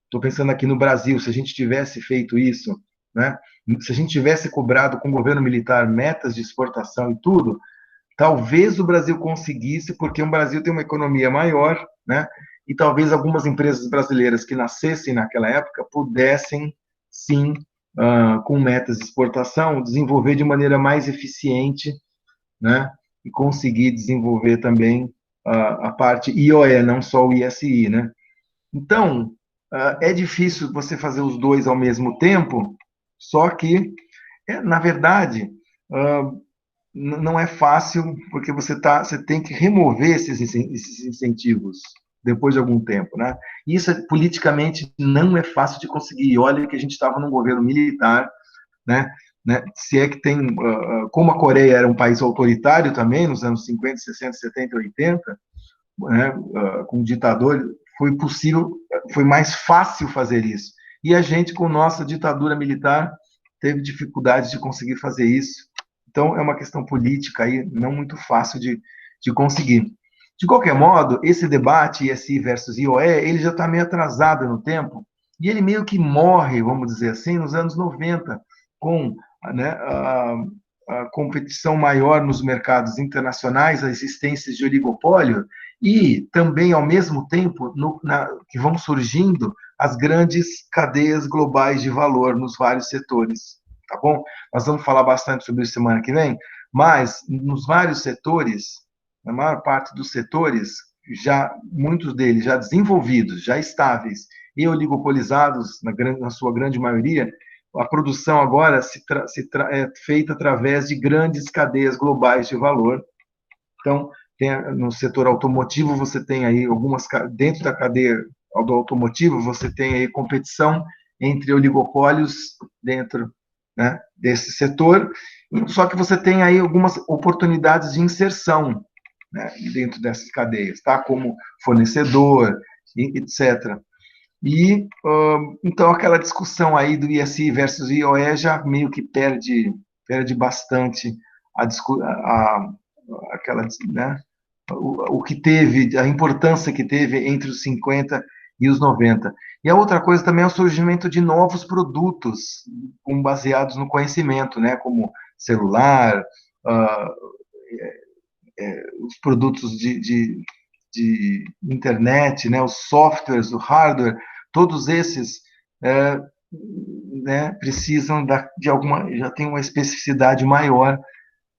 estou pensando aqui no Brasil, se a gente tivesse feito isso, né? Se a gente tivesse cobrado com o governo militar metas de exportação e tudo, talvez o Brasil conseguisse, porque o Brasil tem uma economia maior, né? E talvez algumas empresas brasileiras que nascessem naquela época pudessem, sim, com metas de exportação, desenvolver de maneira mais eficiente, né? E conseguir desenvolver também a parte IOE, não só o ISI, né? Então, é difícil você fazer os dois ao mesmo tempo, só que, na verdade, não é fácil, porque você tem que remover esses incentivos depois de algum tempo, né? Isso politicamente não é fácil de conseguir. Olha que a gente estava num governo militar, né? Se é que tem, como a Coreia era um país autoritário também, nos anos 50, 60, 70, 80, né, com o ditador, foi possível, foi mais fácil fazer isso. E a gente, com nossa ditadura militar, teve dificuldade de conseguir fazer isso. Então, é uma questão política aí, não muito fácil de conseguir. De qualquer modo, esse debate ISI versus IOE, ele já está meio atrasado no tempo, e ele meio que morre, vamos dizer assim, nos anos 90, com, né, a competição maior nos mercados internacionais, a existência de oligopólio, e também, ao mesmo tempo, que vão surgindo as grandes cadeias globais de valor nos vários setores, tá bom? Nós vamos falar bastante sobre isso semana que vem, mas nos vários setores, na maior parte dos setores, já muitos deles já desenvolvidos, já estáveis e oligopolizados, na sua grande maioria, a produção agora é feita através de grandes cadeias globais de valor. Então, no setor automotivo, você tem aí dentro da cadeia do automotivo, você tem aí competição entre oligopólios dentro, né, desse setor, só que você tem aí algumas oportunidades de inserção, né, dentro dessas cadeias, tá? Como fornecedor, etc. E, então, aquela discussão aí do ISI versus IOE já meio que perde bastante aquela, né, o que teve, a importância que teve entre os 50 e os 90. E a outra coisa também é o surgimento de novos produtos baseados no conhecimento, né, como celular, uh, os produtos de internet, né, os softwares, o hardware, todos esses né, precisam de alguma, já tem uma especificidade maior,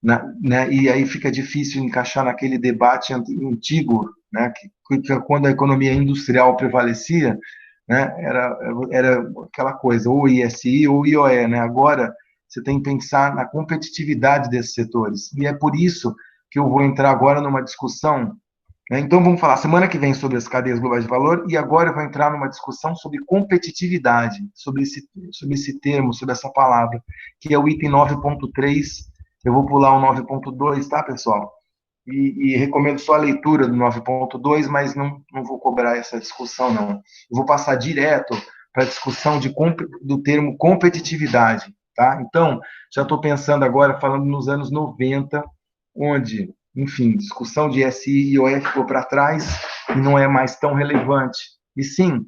né, e aí fica difícil encaixar naquele debate antigo, né, que quando a economia industrial prevalecia, né, era aquela coisa, ou ISI ou IOE, né, agora você tem que pensar na competitividade desses setores, e é por isso que eu vou entrar agora numa discussão, né, então vamos falar semana que vem sobre as cadeias globais de valor, e agora eu vou entrar numa discussão sobre competitividade, sobre esse termo, sobre essa palavra, que é o item 9.3. Eu vou pular o 9.2, tá, pessoal? E recomendo só a leitura do 9.2, mas não vou cobrar essa discussão, não. Eu vou passar direto para a discussão do termo competitividade, tá? Então, já estou pensando agora, falando nos anos 90, onde, enfim, discussão de SI e IOE ficou para trás e não é mais tão relevante. E sim,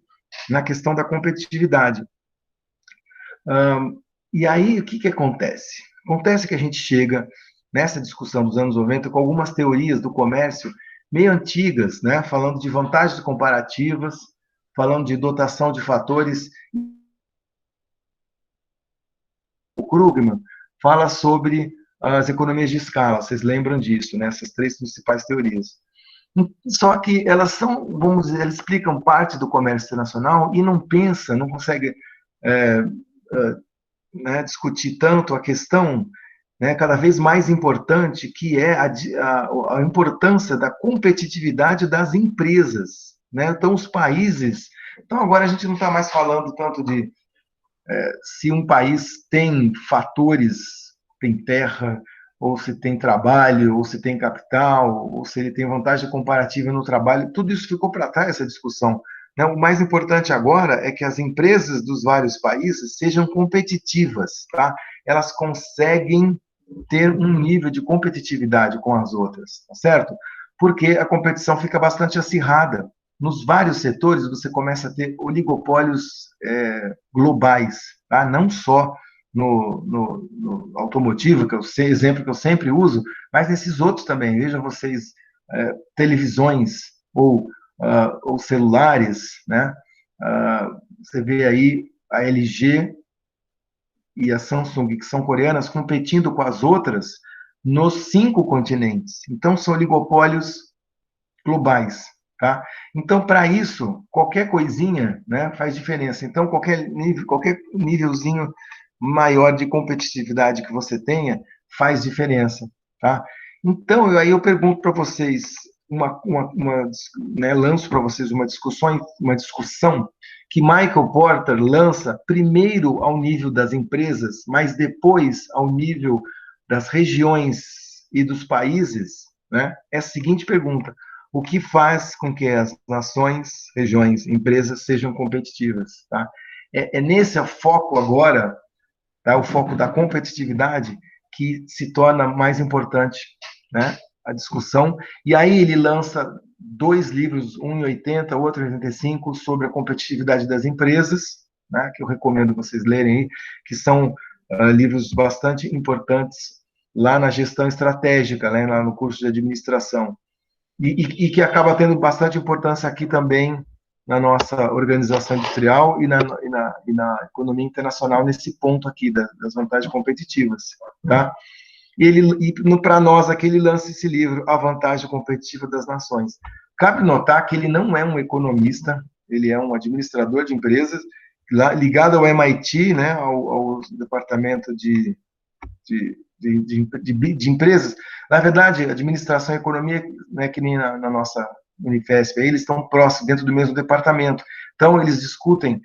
na questão da competitividade. E aí, o que acontece? Acontece que a gente chega nessa discussão dos anos 90 com algumas teorias do comércio meio antigas, né? Falando de vantagens comparativas, falando de dotação de fatores. O Krugman fala sobre as economias de escala, vocês lembram disso, né? Essas três principais teorias. Só que elas são, vamos dizer, elas explicam parte do comércio internacional e não pensa, não consegue né, discutir tanto a questão, né, cada vez mais importante, que é a importância da competitividade das empresas. Né? Então, os países. Então, agora a gente não está mais falando tanto de se um país tem fatores, tem terra, ou se tem trabalho, ou se tem capital, ou se ele tem vantagem comparativa no trabalho, tudo isso ficou para trás, essa discussão. Né? O mais importante agora é que as empresas dos vários países sejam competitivas, tá? Elas conseguem ter um nível de competitividade com as outras, tá certo? Porque a competição fica bastante acirrada. Nos vários setores, você começa a ter oligopólios globais, tá? Não só no automotivo, que é o exemplo que eu sempre uso, mas nesses outros também. Vejam vocês, televisões ou celulares, né? Você vê aí a LG e a Samsung, que são coreanas, competindo com as outras nos 5 continentes. Então, são oligopólios globais, tá? Então, para isso, qualquer coisinha, né, faz diferença. Então, qualquer nívelzinho maior de competitividade que você tenha faz diferença, tá? Então, aí eu pergunto para vocês, né, lanço para vocês uma discussão que Michael Porter lança primeiro ao nível das empresas, mas depois ao nível das regiões e dos países, né? É a seguinte pergunta: o que faz com que as nações, regiões, empresas sejam competitivas, tá? É nesse foco agora, tá? O foco da competitividade que se torna mais importante, né? A discussão. E aí ele lança 2 livros, um em 80, outro em 85, sobre a competitividade das empresas, né? Que eu recomendo vocês lerem aí, que são livros bastante importantes lá na gestão estratégica, né? Lá no curso de administração. E que acaba tendo bastante importância aqui também na nossa organização industrial e na economia internacional, nesse ponto aqui das vantagens competitivas, tá? E para nós aqui ele lança esse livro, A Vantagem Competitiva das Nações. Cabe notar que ele não é um economista, ele é um administrador de empresas, ligado ao MIT, né, ao departamento de empresas. Na verdade, administração e economia, né, que nem na nossa Unifesp, eles estão próximos, dentro do mesmo departamento. Então, eles discutem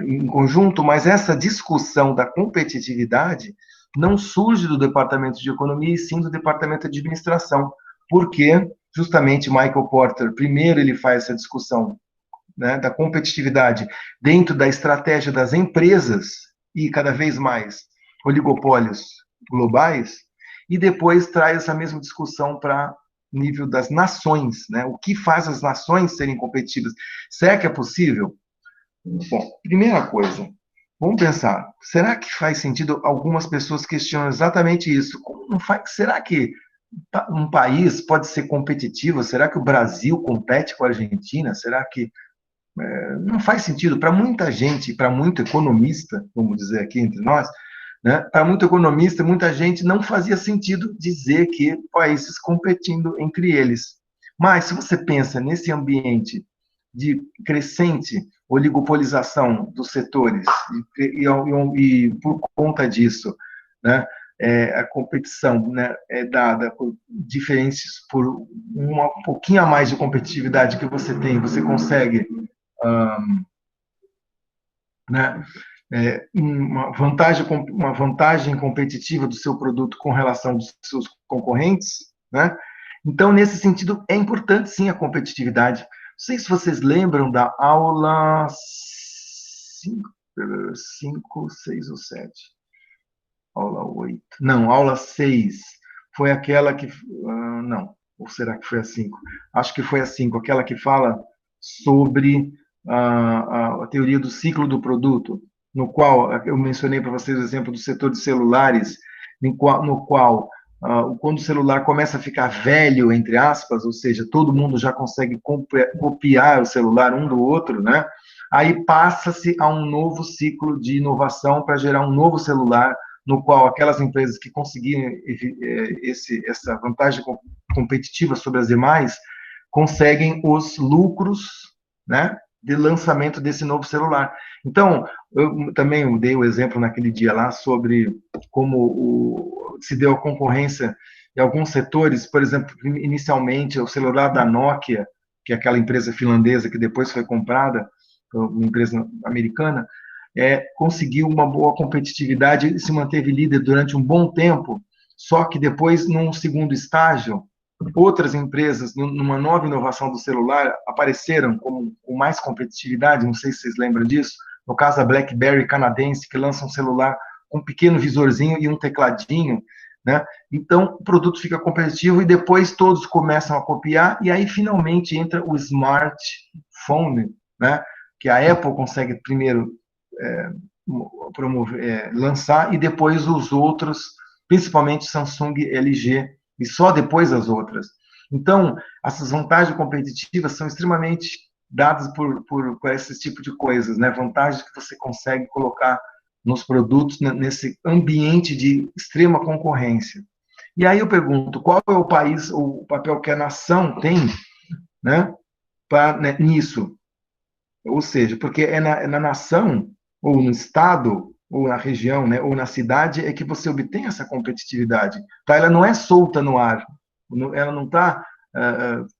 em conjunto, mas essa discussão da competitividade não surge do departamento de economia, e sim do departamento de administração, porque justamente Michael Porter, primeiro ele faz essa discussão, né, da competitividade dentro da estratégia das empresas e cada vez mais oligopólios globais, e depois traz essa mesma discussão para nível das nações, né? O que faz as nações serem competitivas? Será que é possível? Bom, primeira coisa, vamos pensar, será que faz sentido? Algumas pessoas questionam exatamente isso. Será que um país pode ser competitivo? Será que o Brasil compete com a Argentina? Será que não faz sentido? Para muita gente, para muito economista, vamos dizer aqui entre nós, né, para muito economista, muita gente, não fazia sentido dizer que países competindo entre eles. Mas se você pensa nesse ambiente de crescente oligopolização dos setores, e por conta disso, né, a competição, né, é dada por diferenças, por um pouquinho a mais de competitividade que você tem, você consegue né, uma vantagem competitiva do seu produto com relação aos seus concorrentes, né? Então, nesse sentido, é importante sim a competitividade. Não sei se vocês lembram da aula 5, 6 ou 7. Aula 8. Não, aula 6. Foi aquela que. Não, ou será que foi a 5? Acho que foi a 5, aquela que fala sobre a teoria do ciclo do produto, no qual eu mencionei para vocês o exemplo do setor de celulares, no qual quando o celular começa a ficar velho, entre aspas, ou seja, todo mundo já consegue copiar o celular um do outro, né? Aí passa-se a um novo ciclo de inovação para gerar um novo celular, no qual aquelas empresas que conseguirem essa vantagem competitiva sobre as demais conseguem os lucros, né, de lançamento desse novo celular. Então, eu também dei o exemplo naquele dia lá sobre como se deu a concorrência em alguns setores, por exemplo, inicialmente o celular da Nokia, que é aquela empresa finlandesa que depois foi comprada por uma empresa americana, conseguiu uma boa competitividade e se manteve líder durante um bom tempo, só que depois, num segundo estágio, outras empresas, numa nova inovação do celular, apareceram com mais competitividade, não sei se vocês lembram disso, no caso a BlackBerry canadense, que lança um celular com um pequeno visorzinho e um tecladinho, né? Então, o produto fica competitivo e depois todos começam a copiar, e aí finalmente entra o smartphone, né? Que a Apple consegue primeiro lançar, e depois os outros, principalmente Samsung, LG, e só depois as outras. Então, essas vantagens competitivas são extremamente dadas por esse tipo de coisas, né? Vantagens que você consegue colocar nos produtos nesse ambiente de extrema concorrência. E aí eu pergunto, qual é o papel que a nação tem né, né, nisso. Ou seja, porque é na nação, ou no estado, ou na região, né, ou na cidade, é que você obtém essa competitividade. Tá? Ela não é solta no ar, ela não está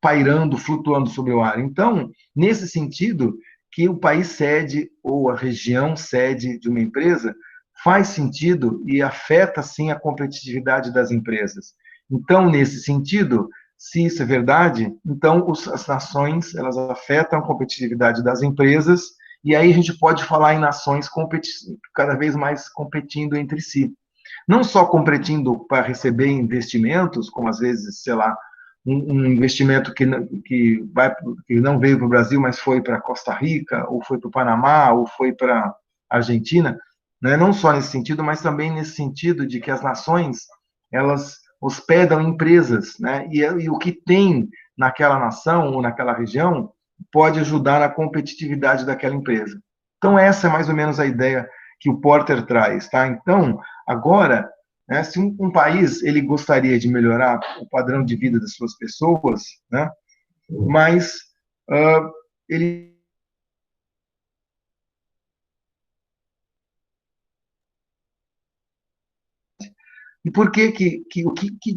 pairando, flutuando sobre o ar. Então, nesse sentido, que o país sede ou a região sede de uma empresa faz sentido e afeta, sim, a competitividade das empresas. Então, nesse sentido, se isso é verdade, então as nações elas afetam a competitividade das empresas e aí a gente pode falar em nações cada vez mais competindo entre si. Não só competindo para receber investimentos, como às vezes, sei lá, um investimento que não veio para o Brasil, mas foi para Costa Rica, ou foi para o Panamá, ou foi para a Argentina, né? Não só nesse sentido, mas também nesse sentido de que as nações elas hospedam empresas, né? E o que tem naquela nação ou naquela região pode ajudar na competitividade daquela empresa. Então, essa é mais ou menos a ideia que o Porter traz, tá? Então, agora, né, se um país ele gostaria de melhorar o padrão de vida das suas pessoas, né, mas ele e por que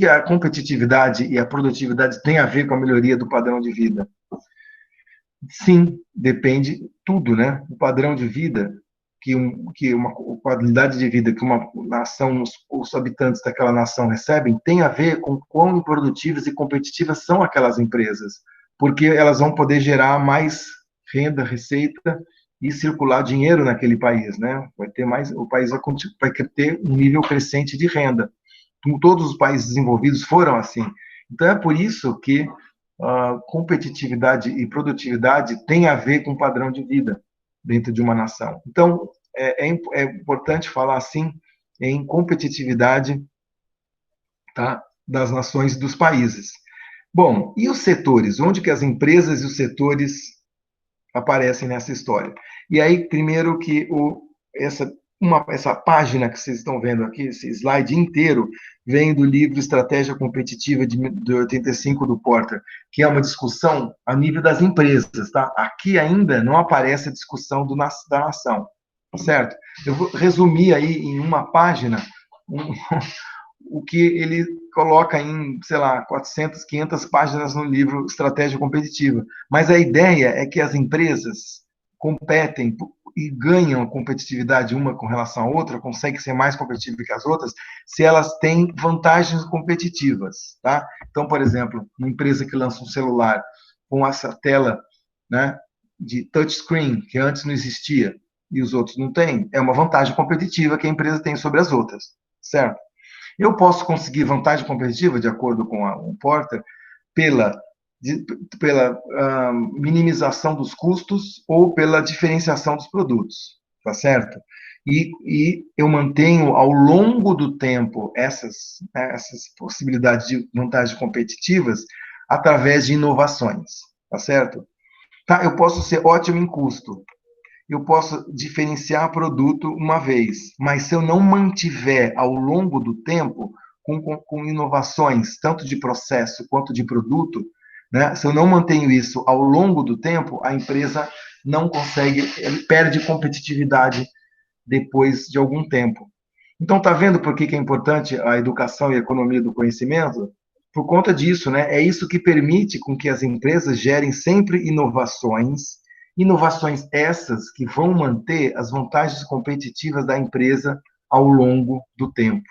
a competitividade e a produtividade tem a ver com a melhoria do padrão de vida? Sim, depende tudo, né? O padrão de vida que uma qualidade de vida que uma nação, os habitantes daquela nação recebem, tem a ver com quão produtivas e competitivas são aquelas empresas, porque elas vão poder gerar mais renda, receita e circular dinheiro naquele país, né? Vai ter mais, o país vai ter um nível crescente de renda. Todos os países desenvolvidos foram assim. Então é por isso que competitividade e produtividade têm a ver com padrão de vida dentro de uma nação. Então, é importante falar, assim, em competitividade, tá, das nações e dos países. Bom, e os setores? Onde que as empresas e os setores aparecem nessa história? E aí, primeiro que essa página que vocês estão vendo aqui, esse slide inteiro, vem do livro Estratégia Competitiva de 85 do Porter, que é uma discussão a nível das empresas, tá? Aqui ainda não aparece a discussão da nação, certo? Eu vou resumir aí em uma página um, o que ele coloca em, sei lá, 400, 500 páginas no livro Estratégia Competitiva. Mas a ideia é que as empresas competem e ganham competitividade uma com relação à outra, conseguem ser mais competitivas que as outras, se elas têm vantagens competitivas, tá? Então, por exemplo, uma empresa que lança um celular com essa tela, né, de touchscreen, que antes não existia, e os outros não têm, é uma vantagem competitiva que a empresa tem sobre as outras, certo? Eu posso conseguir vantagem competitiva, de acordo com o Porter, pela, pela minimização dos custos ou pela diferenciação dos produtos, tá certo? E eu mantenho ao longo do tempo essas possibilidades de vantagens competitivas através de inovações, tá certo? Tá, eu posso ser ótimo em custo, eu posso diferenciar produto uma vez, mas se eu não mantiver ao longo do tempo com inovações, tanto de processo quanto de produto, né, se eu não mantenho isso ao longo do tempo, a empresa não consegue, ele perde competitividade depois de algum tempo. Então, tá vendo por que é importante a educação e a economia do conhecimento? Por conta disso, né? É isso que permite com que as empresas gerem sempre inovações, inovações essas que vão manter as vantagens competitivas da empresa ao longo do tempo,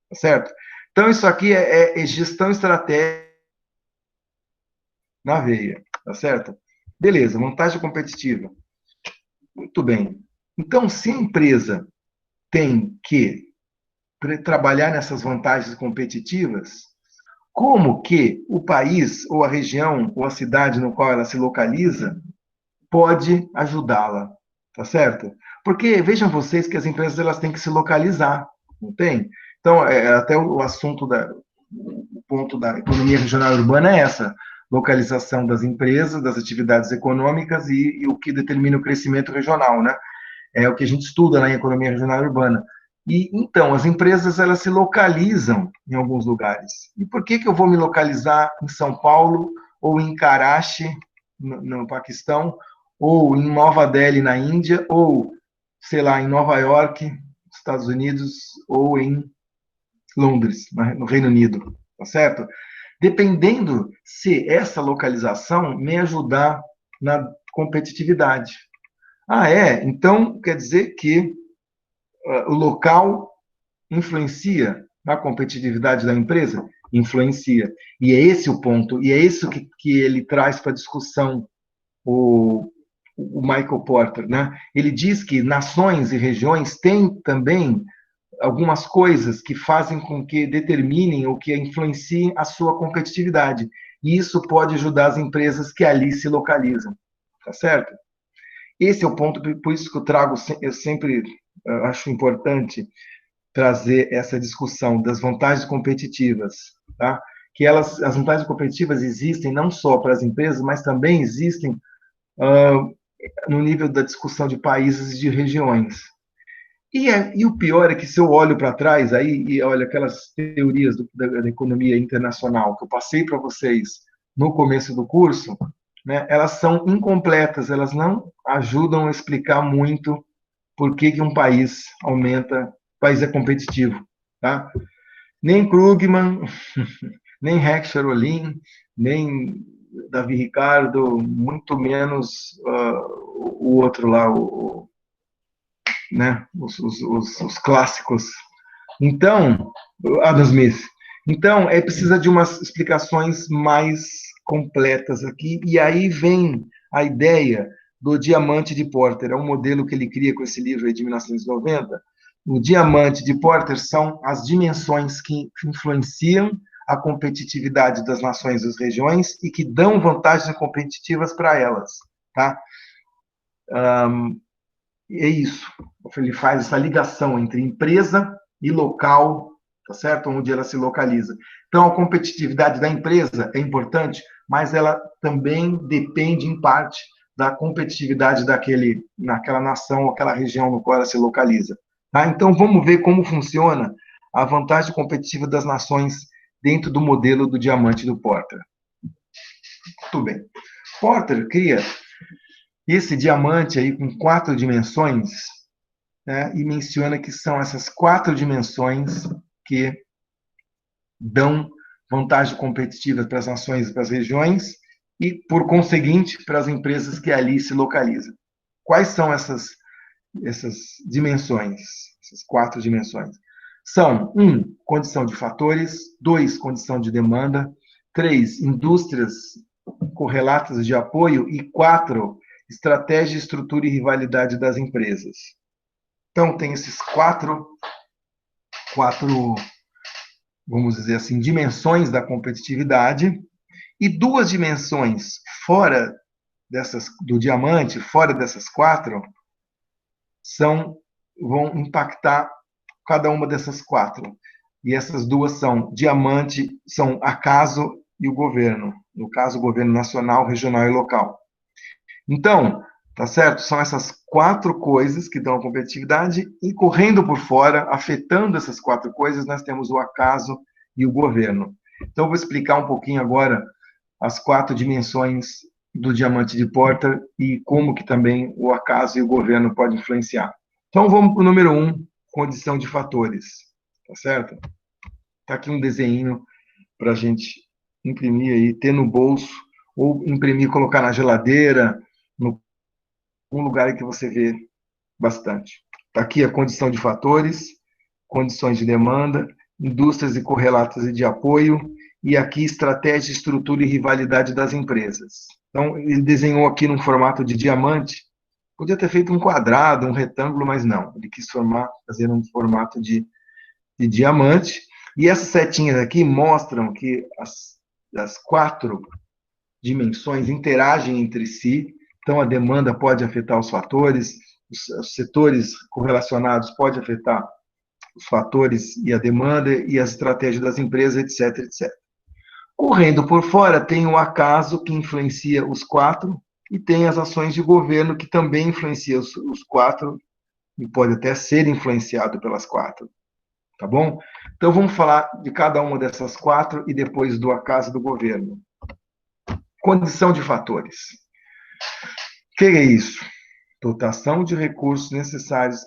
tá certo? Então, isso aqui é gestão estratégica na veia, tá certo? Beleza, vantagem competitiva. Muito bem. Então, se a empresa tem que trabalhar nessas vantagens competitivas, como que o país, ou a região, ou a cidade no qual ela se localiza, pode ajudá-la, tá certo? Porque vejam vocês que as empresas elas têm que se localizar, não tem? Então, até o assunto o ponto da economia regional urbana é essa, localização das empresas, das atividades econômicas e o que determina o crescimento regional, né? É o que a gente estuda na economia regional urbana. E então, as empresas elas se localizam em alguns lugares. E por que eu vou me localizar em São Paulo ou em Karachi, no Paquistão, ou em Nova Delhi, na Índia, ou, sei lá, em Nova York, Estados Unidos, ou em Londres, no Reino Unido, tá certo? Dependendo se essa localização me ajudar na competitividade. Ah, é? Então, quer dizer que o local influencia na competitividade da empresa? Influencia. E é esse o ponto, e é isso que ele traz para a discussão, o Michael Porter, né? Ele diz que nações e regiões têm também algumas coisas que fazem com que determinem ou que influenciem a sua competitividade. E isso pode ajudar as empresas que ali se localizam, tá certo? Esse é o ponto, por isso que eu sempre acho importante trazer essa discussão das vantagens competitivas, tá? Que as vantagens competitivas existem não só para as empresas, mas também existem no nível da discussão de países e de regiões. E o pior é que se eu olho para trás aí e olho aquelas teorias da economia internacional que eu passei para vocês no começo do curso, né, elas são incompletas, elas não ajudam a explicar muito por que um país aumenta, o país é competitivo, tá? Nem Krugman, nem Heckscher Ohlin, nem Davi Ricardo, muito menos o outro lá, né, os clássicos. Então, Adam Smith. Então, precisa de umas explicações mais completas aqui, e aí vem a ideia do diamante de Porter, é um modelo que ele cria com esse livro aí de 1990. O diamante de Porter são as dimensões que influenciam a competitividade das nações e das regiões e que dão vantagens competitivas para elas, tá? É isso. Ele faz essa ligação entre empresa e local, tá certo? Onde ela se localiza. Então, a competitividade da empresa é importante, mas ela também depende, em parte, da competitividade naquela nação ou aquela região no qual ela se localiza. Tá? Então, vamos ver como funciona a vantagem competitiva das nações dentro do modelo do diamante do Porter. Tudo bem. Porter cria esse diamante aí com 4 dimensões, né, e menciona que são essas 4 dimensões que dão vantagem competitiva para as nações e para as regiões e, por conseguinte, para as empresas que ali se localizam. Quais são essas dimensões, essas 4 dimensões? São, 1, condição de fatores, 2, condição de demanda, 3, indústrias correlatas de apoio e 4, estratégia, estrutura e rivalidade das empresas. Então, tem esses quatro, vamos dizer assim, dimensões da competitividade e 2 dimensões fora do diamante, fora dessas 4, vão impactar cada uma dessas 4. E essas 2 são diamante, são acaso e o governo. No caso, o governo nacional, regional e local. Então, tá certo? São essas 4 coisas que dão a competitividade e correndo por fora, afetando essas 4 coisas, nós temos o acaso e o governo. Então, eu vou explicar um pouquinho agora as 4 dimensões do diamante de Porter e como que também o acaso e o governo podem influenciar. Então, vamos para o número 1, condição de fatores, tá certo? Tá aqui um desenho para a gente imprimir aí, ter no bolso, ou imprimir, colocar na geladeira, um lugar em que você vê bastante. Está aqui a condição de fatores, condições de demanda, indústrias e correlatas e de apoio, e aqui estratégia, estrutura e rivalidade das empresas. Então, ele desenhou aqui num formato de diamante, podia ter feito um quadrado, um retângulo, mas não, ele quis fazer um formato de diamante, e essas setinhas aqui mostram que as 4 dimensões interagem entre si. Então, a demanda pode afetar os fatores, os setores correlacionados podem afetar os fatores e a demanda e as estratégias das empresas, etc, etc. Correndo por fora, tem o acaso, que influencia os 4, e tem as ações de governo, que também influenciam os 4, e pode até ser influenciado pelas 4. Tá bom? Então, vamos falar de cada uma dessas 4 e depois do acaso do governo. Condição de fatores. O que é isso? Dotação de recursos necessários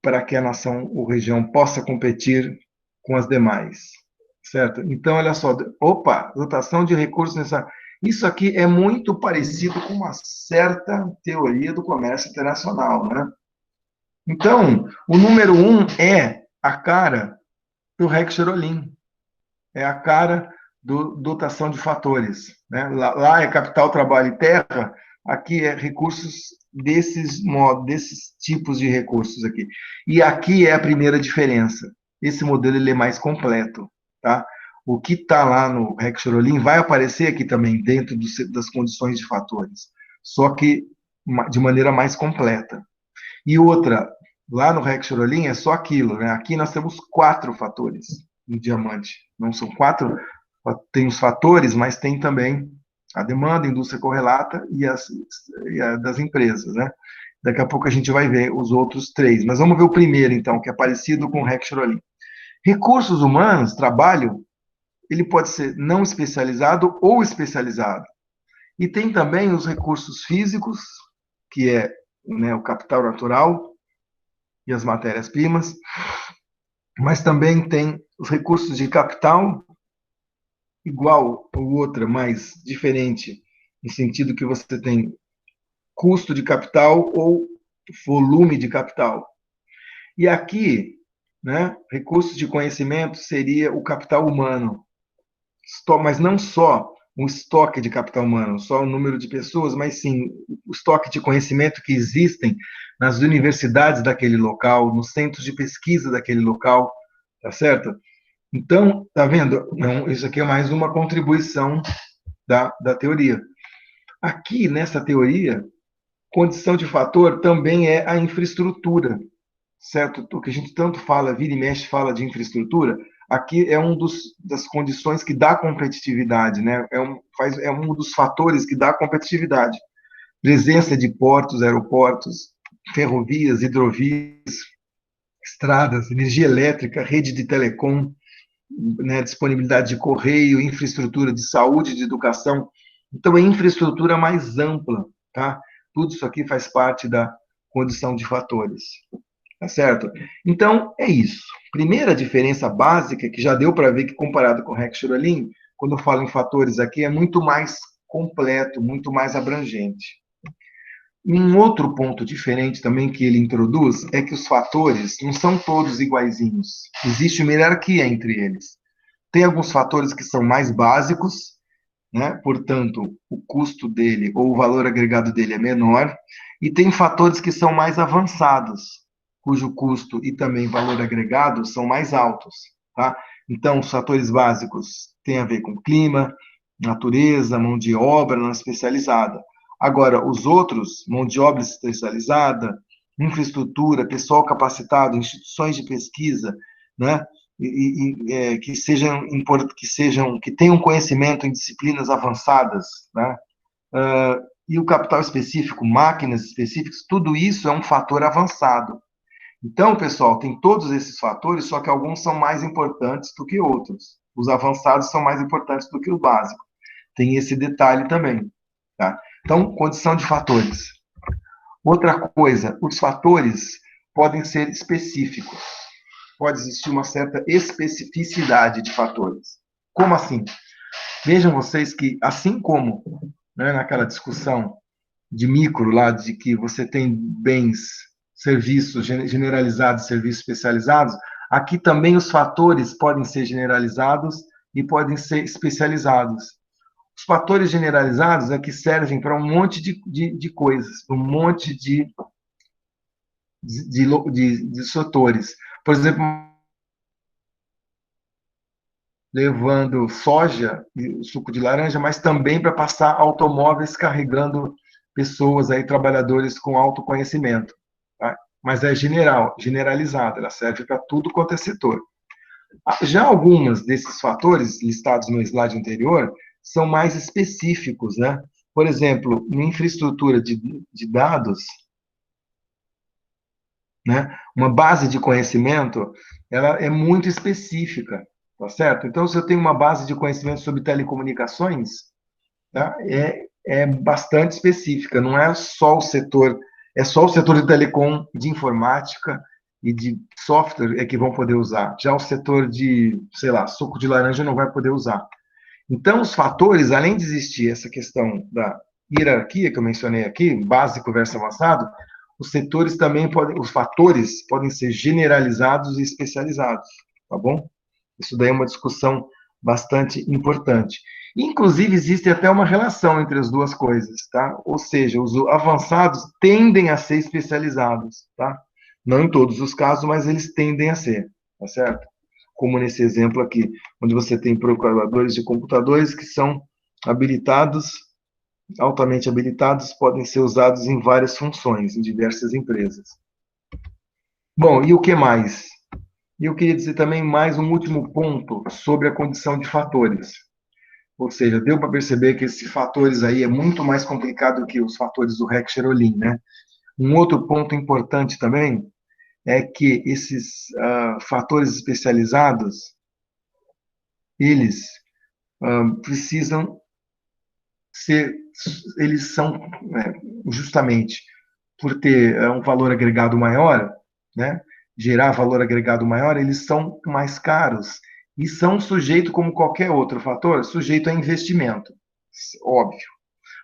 para que a nação ou região possa competir com as demais, certo? Então, olha só, opa, dotação de recursos necessários. Isso aqui é muito parecido com uma certa teoria do comércio internacional, né? Então, o número 1 é a cara do Rex Cherolin, é a cara do dotação de fatores, né? Lá é capital, trabalho e terra, aqui é recursos desses tipos de recursos aqui. E aqui é a primeira diferença. Esse modelo ele é mais completo, tá? O que está lá no Rex Cherolin vai aparecer aqui também, dentro das condições de fatores, só que de maneira mais completa. E outra, lá no Rex Cherolin é só aquilo, né? Aqui nós temos 4 fatores no diamante. Não são 4, tem os fatores, mas tem também a demanda, a indústria correlata e a das empresas, né? Daqui a pouco a gente vai ver os outros 3. Mas vamos ver o primeiro, então, que é parecido com o Rex Cherolin. Recursos humanos, trabalho, ele pode ser não especializado ou especializado. E tem também os recursos físicos, que é, né, o capital natural e as matérias-primas, mas também tem os recursos de capital, igual ou outra, mas diferente, no sentido que você tem custo de capital ou volume de capital. E aqui, né, recursos de conhecimento seria o capital humano, mas não só um estoque de capital humano, só o número de pessoas, mas sim o estoque de conhecimento que existem nas universidades daquele local, nos centros de pesquisa daquele local, tá certo? Então, tá vendo? Isso aqui é mais uma contribuição da teoria. Aqui, nessa teoria, condição de fator também é a infraestrutura, certo? O que a gente tanto fala, vira e mexe, fala de infraestrutura, aqui é das condições que dá competitividade, né? É um dos fatores que dá competitividade. Presença de portos, aeroportos, ferrovias, hidrovias, estradas, energia elétrica, rede de telecom, né, disponibilidade de correio, infraestrutura de saúde, de educação. Então, é infraestrutura mais ampla, tá? Tudo isso aqui faz parte da condição de fatores, tá certo? Então, é isso. Primeira diferença básica, que já deu para ver que comparado com o Rex Cherolin, quando eu falo em fatores aqui, é muito mais completo, muito mais abrangente. Um outro ponto diferente também que ele introduz é que os fatores não são todos iguaizinhos. Existe uma hierarquia entre eles. Tem alguns fatores que são mais básicos, né? Portanto, o custo dele ou o valor agregado dele é menor, e tem fatores que são mais avançados, cujo custo e também valor agregado são mais altos, tá? Então, os fatores básicos têm a ver com clima, natureza, mão de obra não especializada. Agora, os outros, mão de obra especializada, infraestrutura, pessoal capacitado, instituições de pesquisa, né? Que tenham conhecimento em disciplinas avançadas, né? E o capital específico, máquinas específicas, tudo isso é um fator avançado. Então, pessoal, tem todos esses fatores, só que alguns são mais importantes do que outros. Os avançados são mais importantes do que os básicos. Tem esse detalhe também, tá? Então, condição de fatores. Outra coisa, os fatores podem ser específicos. Pode existir uma certa especificidade de fatores. Como assim? Vejam vocês que, assim como, né, naquela discussão de micro lá, de que você tem bens, serviços generalizados, serviços especializados, aqui também os fatores podem ser generalizados e podem ser especializados. Os fatores generalizados é que servem para um monte de coisas, um monte de setores. Por exemplo, levando soja e suco de laranja, mas também para passar automóveis carregando pessoas aí, trabalhadores com autoconhecimento. Tá? Mas é generalizada, ela serve para tudo quanto é setor. Já algumas desses fatores listados no slide anterior são mais específicos, né? Por exemplo, em infraestrutura de dados, né? Uma base de conhecimento, ela é muito específica, tá certo? Então, se eu tenho uma base de conhecimento sobre telecomunicações, tá? É bastante específica, não é só o setor, é só o setor de telecom, de informática e de software é que vão poder usar. Já o setor de, sei lá, suco de laranja não vai poder usar. Então, os fatores, além de existir essa questão da hierarquia que eu mencionei aqui, básico versus avançado, os setores também podem, os fatores podem ser generalizados e especializados, tá bom? Isso daí é uma discussão bastante importante. Inclusive, existe até uma relação entre as duas coisas, tá? Ou seja, os avançados tendem a ser especializados, tá? Não em todos os casos, mas eles tendem a ser, tá certo? Como nesse exemplo aqui, onde você tem procuradores de computadores que são habilitados, altamente habilitados, podem ser usados em várias funções, em diversas empresas. Bom, e o que mais? E eu queria dizer também mais um último ponto sobre a condição de fatores. Ou seja, deu para perceber que esses fatores aí é muito mais complicado que os fatores do Heck-Cherolin, né? Um outro ponto importante também é que esses fatores especializados, eles precisam ser, eles são, justamente por ter um valor agregado maior, né, gerar valor agregado maior, eles são mais caros e são sujeito, como qualquer outro fator, sujeito a investimento, óbvio.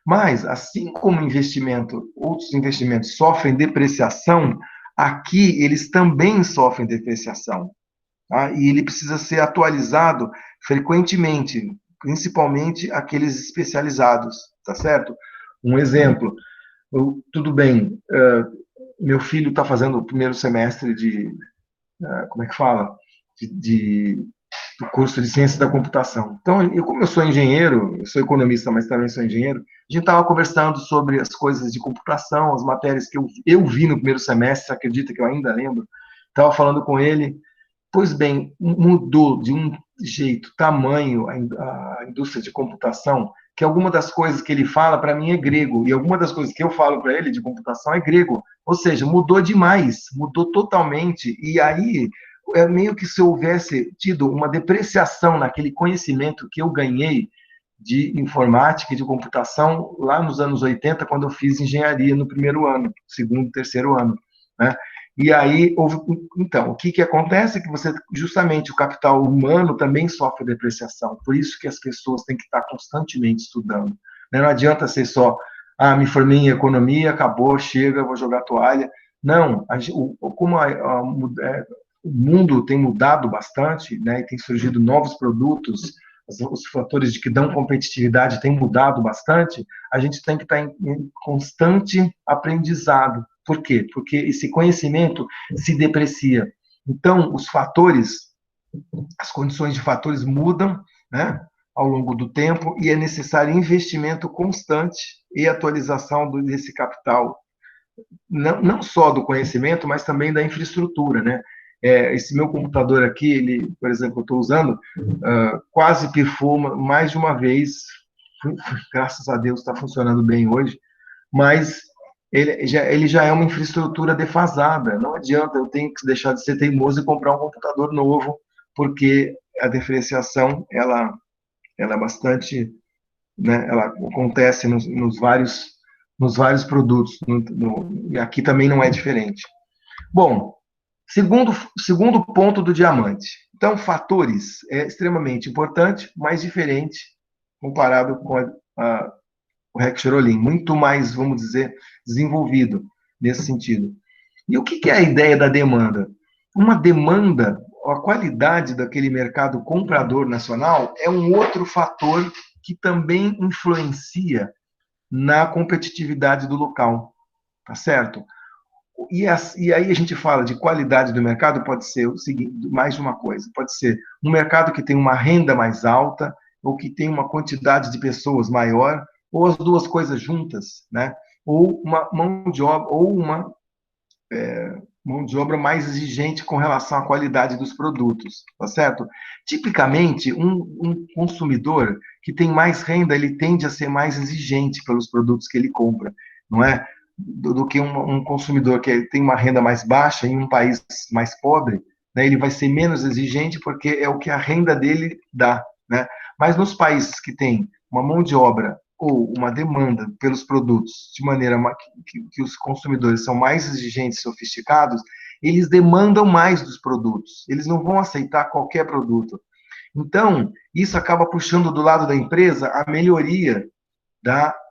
Mas, assim como investimento, outros investimentos sofrem depreciação, aqui eles também sofrem depreciação. Tá? E ele precisa ser atualizado frequentemente, principalmente aqueles especializados, tá certo? Um exemplo, tudo bem, meu filho está fazendo o primeiro semestre de, como é que fala? Do curso de ciência da computação. Então, como eu sou engenheiro, eu sou economista, mas também sou engenheiro, a gente estava conversando sobre as coisas de computação, as matérias que eu vi no primeiro semestre, acredita que eu ainda lembro, estava falando com ele. Pois bem, mudou de um jeito, tamanho, a indústria de computação, que alguma das coisas que ele fala para mim é grego, e alguma das coisas que eu falo para ele de computação é grego. Ou seja, mudou demais, mudou totalmente. E aí é meio que se eu houvesse tido uma depreciação naquele conhecimento que eu ganhei de informática e de computação lá nos anos 80, quando eu fiz engenharia no primeiro ano, segundo, terceiro ano, né? E aí, então, o que, que acontece é que você, justamente, o capital humano também sofre depreciação. Por isso que as pessoas têm que estar constantemente estudando. Né? Não adianta ser só, me formei em economia, acabou, chega, vou jogar toalha. Não, como o mundo tem mudado bastante, né, e tem surgido novos produtos, os fatores de que dão competitividade têm mudado bastante, a gente tem que estar em constante aprendizado. Por quê? Porque esse conhecimento se deprecia. Então, os fatores, as condições de fatores mudam, né, ao longo do tempo e é necessário investimento constante e atualização desse capital, não só do conhecimento, mas também da infraestrutura, né? Esse meu computador aqui, ele, por exemplo, eu estou usando, quase pifou mais de uma vez, graças a Deus está funcionando bem hoje, mas ele já é uma infraestrutura defasada. Não adianta, eu tenho que deixar de ser teimoso e comprar um computador novo, porque a diferenciação ela é bastante, né, ela acontece nos vários produtos, e aqui também não é diferente. Bom, segundo ponto do diamante. Então, fatores é extremamente importante, mas diferente comparado com o Heck-Cherolin, muito mais, vamos dizer, desenvolvido nesse sentido. E o que é a ideia da demanda? Uma demanda, a qualidade daquele mercado comprador nacional é um outro fator que também influencia na competitividade do local, tá certo? E aí a gente fala de qualidade do mercado, pode ser o seguinte, mais de uma coisa, pode ser um mercado que tem uma renda mais alta, ou que tem uma quantidade de pessoas maior, ou as duas coisas juntas, né? Ou uma mão de obra, ou uma mão de obra mais exigente com relação à qualidade dos produtos, tá certo? Tipicamente, um consumidor que tem mais renda, ele tende a ser mais exigente pelos produtos que ele compra, não é? Do que um consumidor que tem uma renda mais baixa em um país mais pobre, né? Ele vai ser menos exigente porque é o que a renda dele dá, né? Mas nos países que têm uma mão de obra ou uma demanda pelos produtos de maneira que os consumidores são mais exigentes e sofisticados, eles demandam mais dos produtos. Eles não vão aceitar qualquer produto. Então, isso acaba puxando do lado da empresa a melhoria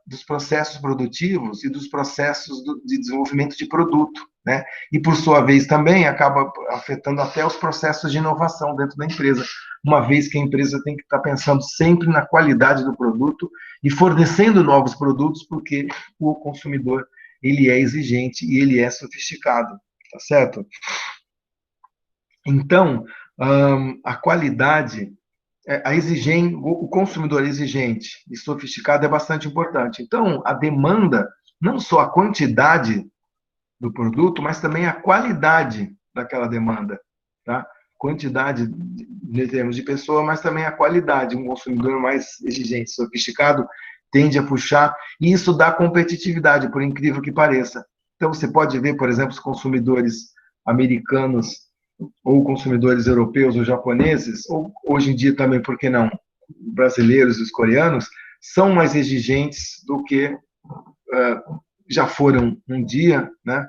dos processos produtivos e dos processos de desenvolvimento de produto, né? E, por sua vez, também acaba afetando até os processos de inovação dentro da empresa, uma vez que a empresa tem que estar pensando sempre na qualidade do produto e fornecendo novos produtos, porque o consumidor, ele é exigente e ele é sofisticado, tá certo? Então, a qualidade o consumidor exigente e sofisticado é bastante importante. Então, a demanda, não só a quantidade do produto, mas também a qualidade daquela demanda, tá? Quantidade em termos de pessoa, mas também a qualidade. Um consumidor mais exigente, sofisticado, tende a puxar, e isso dá competitividade, por incrível que pareça. Então, você pode ver, por exemplo, os consumidores americanos ou consumidores europeus ou japoneses, ou hoje em dia também, por que não, brasileiros e os coreanos, são mais exigentes do que já foram um dia, né?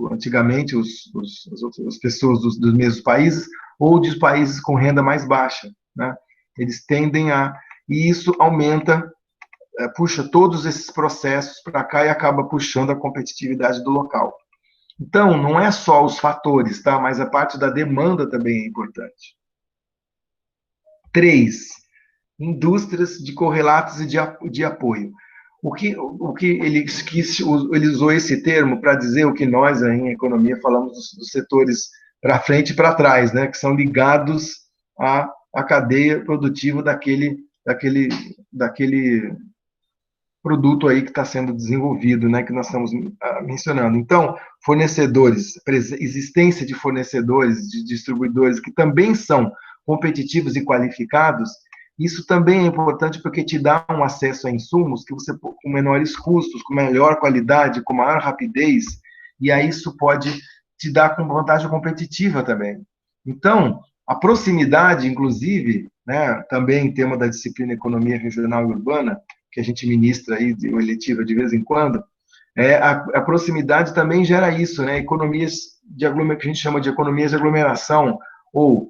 Antigamente, as pessoas dos mesmos países, ou de países com renda mais baixa, né? Eles tendem a. E isso aumenta, puxa todos esses processos para cá e acaba puxando a competitividade do local. Então, não é só os fatores, tá? Mas a parte da demanda também é importante. 3, indústrias de correlatos e de apoio. O que ele usou esse termo para dizer o que nós aí em economia falamos dos setores para frente e para trás, né? Que são ligados à cadeia produtiva daquele produto aí que está sendo desenvolvido, né, que nós estamos mencionando. Então, fornecedores, existência de fornecedores, de distribuidores que também são competitivos e qualificados, isso também é importante porque te dá um acesso a insumos que você com menores custos, com melhor qualidade, com maior rapidez, e aí isso pode te dar com vantagem competitiva também. Então, a proximidade, inclusive, né, também tema da disciplina Economia Regional e Urbana, que a gente ministra aí, de eletiva de vez em quando, a proximidade também gera isso, né? Economias de aglomeração, que a gente chama de economias de aglomeração, ou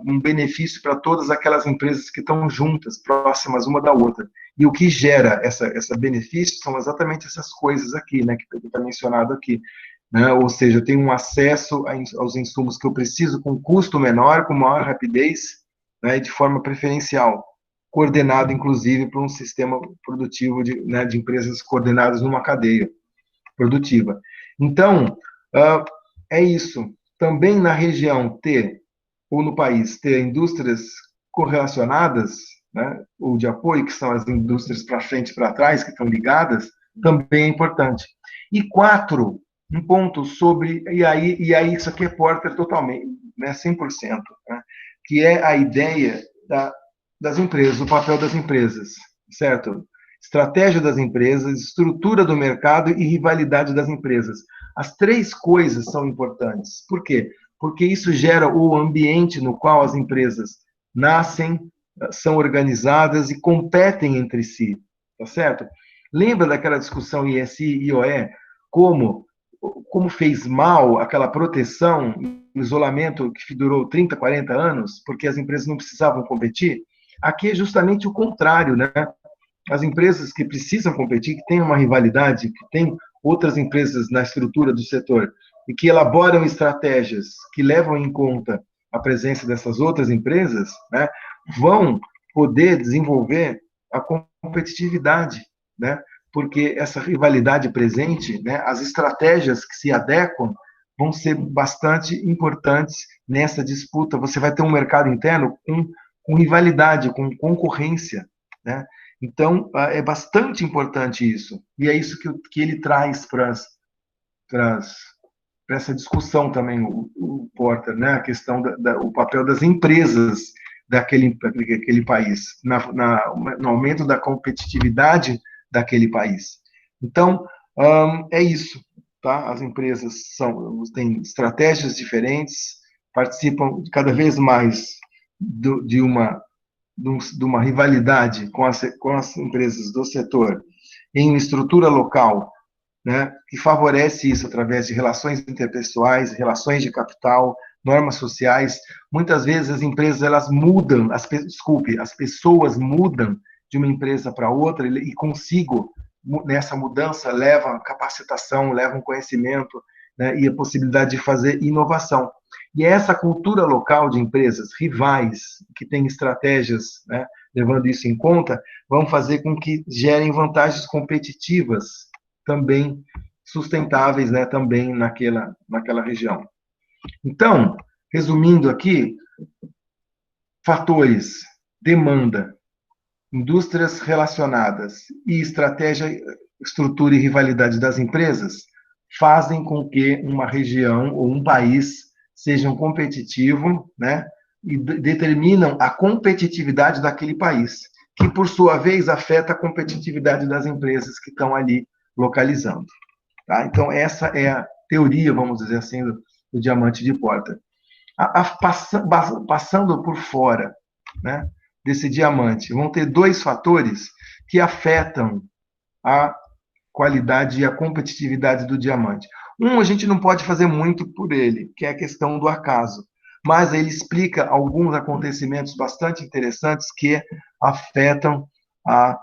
um benefício para todas aquelas empresas que estão juntas, próximas uma da outra. E o que gera essa benefício são exatamente essas coisas aqui, né? Que está mencionado aqui. Né? Ou seja, eu tenho um acesso aos insumos que eu preciso com custo menor, com maior rapidez, né? De forma preferencial, coordenado, inclusive, por um sistema produtivo né, de empresas coordenadas numa cadeia produtiva. Então, é isso. Também na região ter, ou no país, ter indústrias correlacionadas, né, ou de apoio, que são as indústrias para frente e para trás, que estão ligadas, também é importante. E 4, um ponto sobre, e aí isso aqui é Porter totalmente, né, 100%, né, que é a ideia das empresas, o papel das empresas, certo? Estratégia das empresas, estrutura do mercado e rivalidade das empresas. As 3 coisas são importantes. Por quê? Porque isso gera o ambiente no qual as empresas nascem, são organizadas e competem entre si, tá certo? Lembra daquela discussão ISI e IOE? Como fez mal aquela proteção, o isolamento que durou 30, 40 anos, porque as empresas não precisavam competir? Aqui é justamente o contrário, né? As empresas que precisam competir, que têm uma rivalidade, que têm outras empresas na estrutura do setor e que elaboram estratégias que levam em conta a presença dessas outras empresas, né, vão poder desenvolver a competitividade, né? Porque essa rivalidade presente, né, as estratégias que se adequam vão ser bastante importantes nessa disputa. Você vai ter um mercado interno com rivalidade, com concorrência, né? Então, é bastante importante isso. E é isso que ele traz para essa discussão também, o Porter, né? A questão o papel das empresas daquele país, no aumento da competitividade daquele país. Então, é isso. Tá? As empresas têm estratégias diferentes, participam cada vez mais de uma de uma rivalidade com as empresas do setor em estrutura local, né, que favorece isso através de relações interpessoais, relações de capital, normas sociais. Muitas vezes as empresas elas mudam, as pessoas mudam de uma empresa para outra e consigo nessa mudança leva capacitação, leva um conhecimento, né, e a possibilidade de fazer inovação. E é essa cultura local de empresas rivais que têm estratégias, né, levando isso em conta, vão fazer com que gerem vantagens competitivas também sustentáveis, né, também naquela região. Então, resumindo aqui, fatores: demanda, indústrias relacionadas e estratégia, estrutura e rivalidade das empresas fazem com que uma região ou um país sejam competitivo, né, e determinam a competitividade daquele país, que por sua vez afeta a competitividade das empresas que estão ali localizando. Tá? Então, essa é a teoria, vamos dizer assim, do diamante de porta. Passando por fora, né, desse diamante, vão ter dois fatores que afetam a qualidade e a competitividade do diamante. Um, a gente não pode fazer muito por ele, que é a questão do acaso, mas ele explica alguns acontecimentos bastante interessantes que afetam a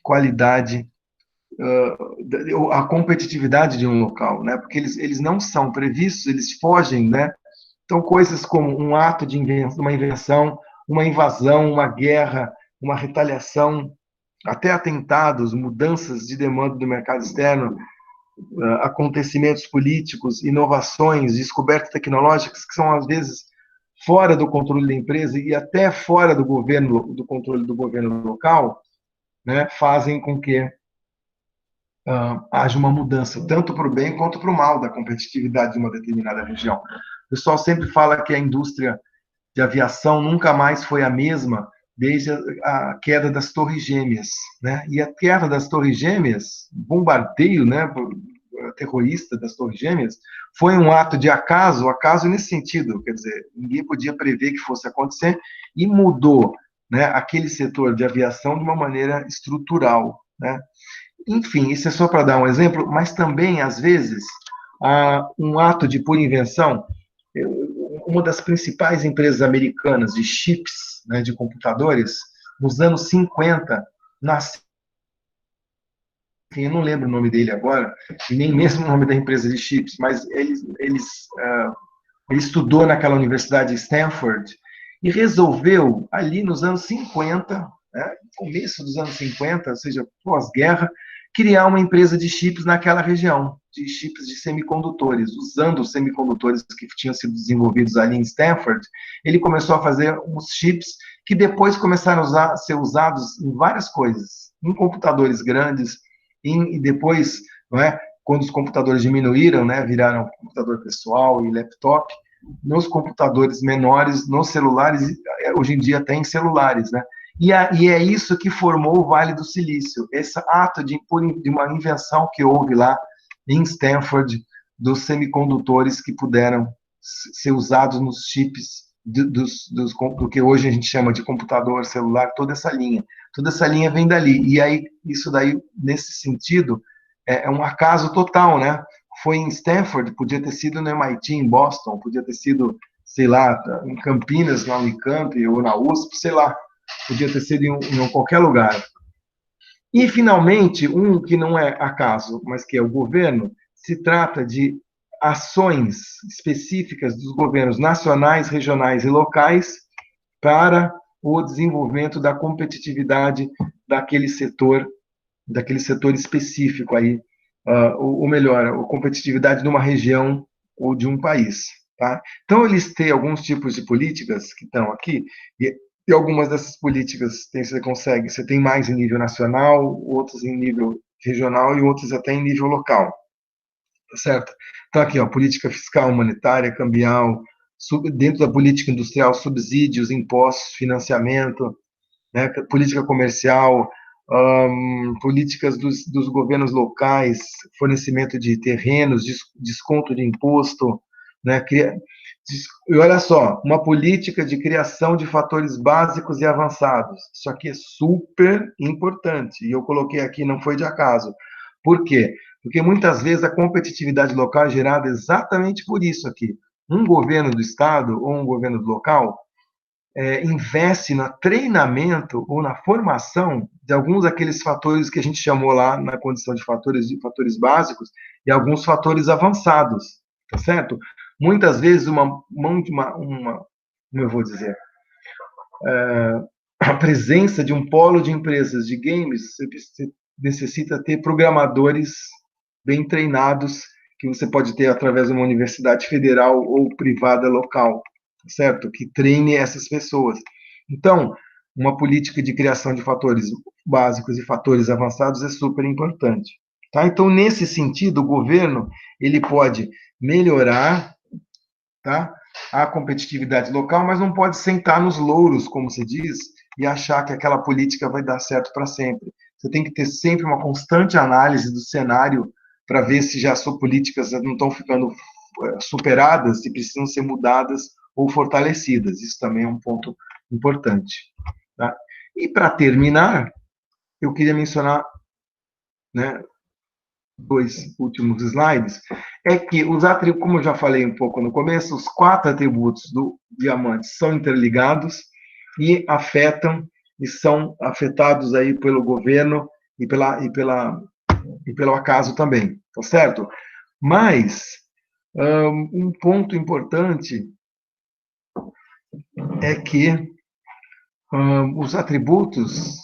qualidade, a competitividade de um local, né? Porque eles não são previstos, eles fogem, né? Então, coisas como um ato de uma invenção, uma invasão, uma guerra, uma retaliação, até atentados, mudanças de demanda do mercado externo, acontecimentos políticos, inovações, descobertas tecnológicas que são, às vezes, fora do controle da empresa e até fora do governo, do controle do governo local, né, fazem com que haja uma mudança, tanto para o bem quanto para o mal da competitividade de uma determinada região. O pessoal sempre fala que a indústria de aviação nunca mais foi a mesma desde a queda das Torres Gêmeas, né? E a queda das Torres Gêmeas, bombardeio, né, terrorista das Torres Gêmeas, foi um ato de acaso, acaso nesse sentido, quer dizer, ninguém podia prever que fosse acontecer e mudou, né, aquele setor de aviação de uma maneira estrutural, né? Enfim, isso é só para dar um exemplo, mas também, às vezes, um ato de pura invenção. Uma das principais empresas americanas de chips, né, de computadores, nos anos 50, nasceu, eu não lembro o nome dele agora, e nem mesmo o nome da empresa de chips, mas ele estudou naquela universidade de Stanford e resolveu, ali nos anos 50, né, começo dos anos 50, ou seja, pós-guerra, criar uma empresa de chips naquela região, de chips de semicondutores. Usando os semicondutores que tinham sido desenvolvidos ali em Stanford, ele começou a fazer uns chips que depois começaram a ser usados em várias coisas, em computadores grandes, e depois, não é, quando os computadores diminuíram, né, viraram computador pessoal e laptop, nos computadores menores, nos celulares, hoje em dia tem celulares, né? E é isso que formou o Vale do Silício, esse ato de uma invenção que houve lá em Stanford, dos semicondutores que puderam ser usados nos chips do que hoje a gente chama de computador, celular, toda essa linha vem dali. E aí, isso daí, nesse sentido, é um acaso total, né? Foi em Stanford, podia ter sido no MIT, em Boston, podia ter sido, sei lá, em Campinas, na Unicamp ou na USP, sei lá, podia ter sido em qualquer lugar. E, finalmente, um que não é acaso, mas que é o governo, se trata de ações específicas dos governos nacionais, regionais e locais para o desenvolvimento da competitividade daquele setor específico aí, ou melhor, a competitividade de uma região ou de um país. Tá? Então, eu listei alguns tipos de políticas que estão aqui, e algumas dessas políticas você tem mais em nível nacional, outras em nível regional e outras até em nível local. Tá certo? Então, aqui, ó, política fiscal, monetária, cambial, dentro da política industrial, subsídios, impostos, financiamento, né, política comercial, políticas dos governos locais, fornecimento de terrenos, desconto de imposto, né, E olha só, uma política de criação de fatores básicos e avançados. Isso aqui é super importante. E eu coloquei aqui, não foi de acaso. Por quê? Porque muitas vezes a competitividade local é gerada exatamente por isso aqui. Um governo do estado ou um governo local investe no treinamento ou na formação de alguns daqueles fatores que a gente chamou lá na condição de fatores básicos e alguns fatores avançados, tá certo? Muitas vezes como eu vou dizer, a presença de um polo de empresas de games, você necessita ter programadores bem treinados que você pode ter através de uma universidade federal ou privada local, certo? Que treine essas pessoas. Então, uma política de criação de fatores básicos e fatores avançados é super importante. Tá? Então, nesse sentido, o governo ele pode melhorar, tá, a competitividade local, mas não pode sentar nos louros, como se diz, e achar que aquela política vai dar certo para sempre. Você tem que ter sempre uma constante análise do cenário para ver se já as suas políticas não estão ficando superadas, se precisam ser mudadas ou fortalecidas. Isso também é um ponto importante. Tá? E para terminar, eu queria mencionar, né, dois últimos slides, é que os atributos, como eu já falei um pouco no começo, os 4 atributos do diamante são interligados e afetam e são afetados aí pelo governo e pelo acaso também, tá certo? Mas um ponto importante é que os atributos,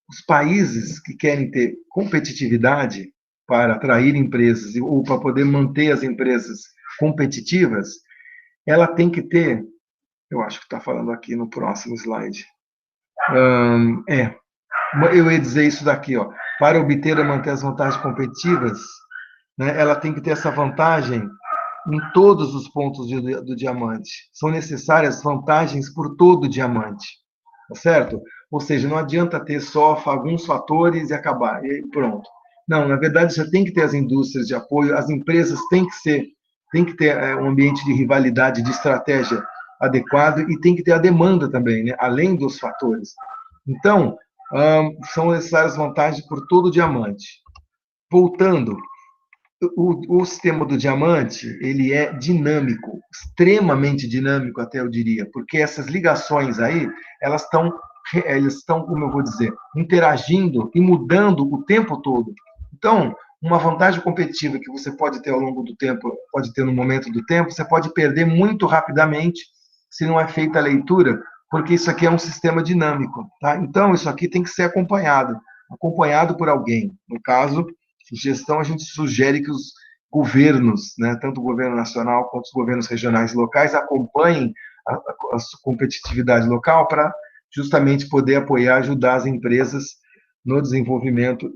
os países que querem ter competitividade para atrair empresas ou para poder manter as empresas competitivas, ela tem que ter, eu acho que está falando aqui no próximo slide, eu ia dizer isso daqui, ó, para obter ou manter as vantagens competitivas, né, ela tem que ter essa vantagem em todos os pontos do diamante. São necessárias vantagens por todo o diamante, tá certo? Ou seja, não adianta ter só alguns fatores e acabar, e pronto. Não, na verdade, você tem que ter as indústrias de apoio, as empresas têm que ter um ambiente de rivalidade, de estratégia adequado e tem que ter a demanda também, né? Além dos fatores. Então, são necessárias vantagens por todo o diamante. Voltando, o sistema do diamante ele é dinâmico, extremamente dinâmico até eu diria, porque essas ligações aí elas estão, como eu vou dizer, interagindo e mudando o tempo todo. Então, uma vantagem competitiva que você pode ter ao longo do tempo, pode ter no momento do tempo, você pode perder muito rapidamente se não é feita a leitura, porque isso aqui é um sistema dinâmico, tá? Então, isso aqui tem que ser acompanhado por alguém. No caso, sugestão, a gente sugere que os governos, né, tanto o governo nacional quanto os governos regionais e locais, acompanhem a competitividade local para justamente poder apoiar, ajudar as empresas no desenvolvimento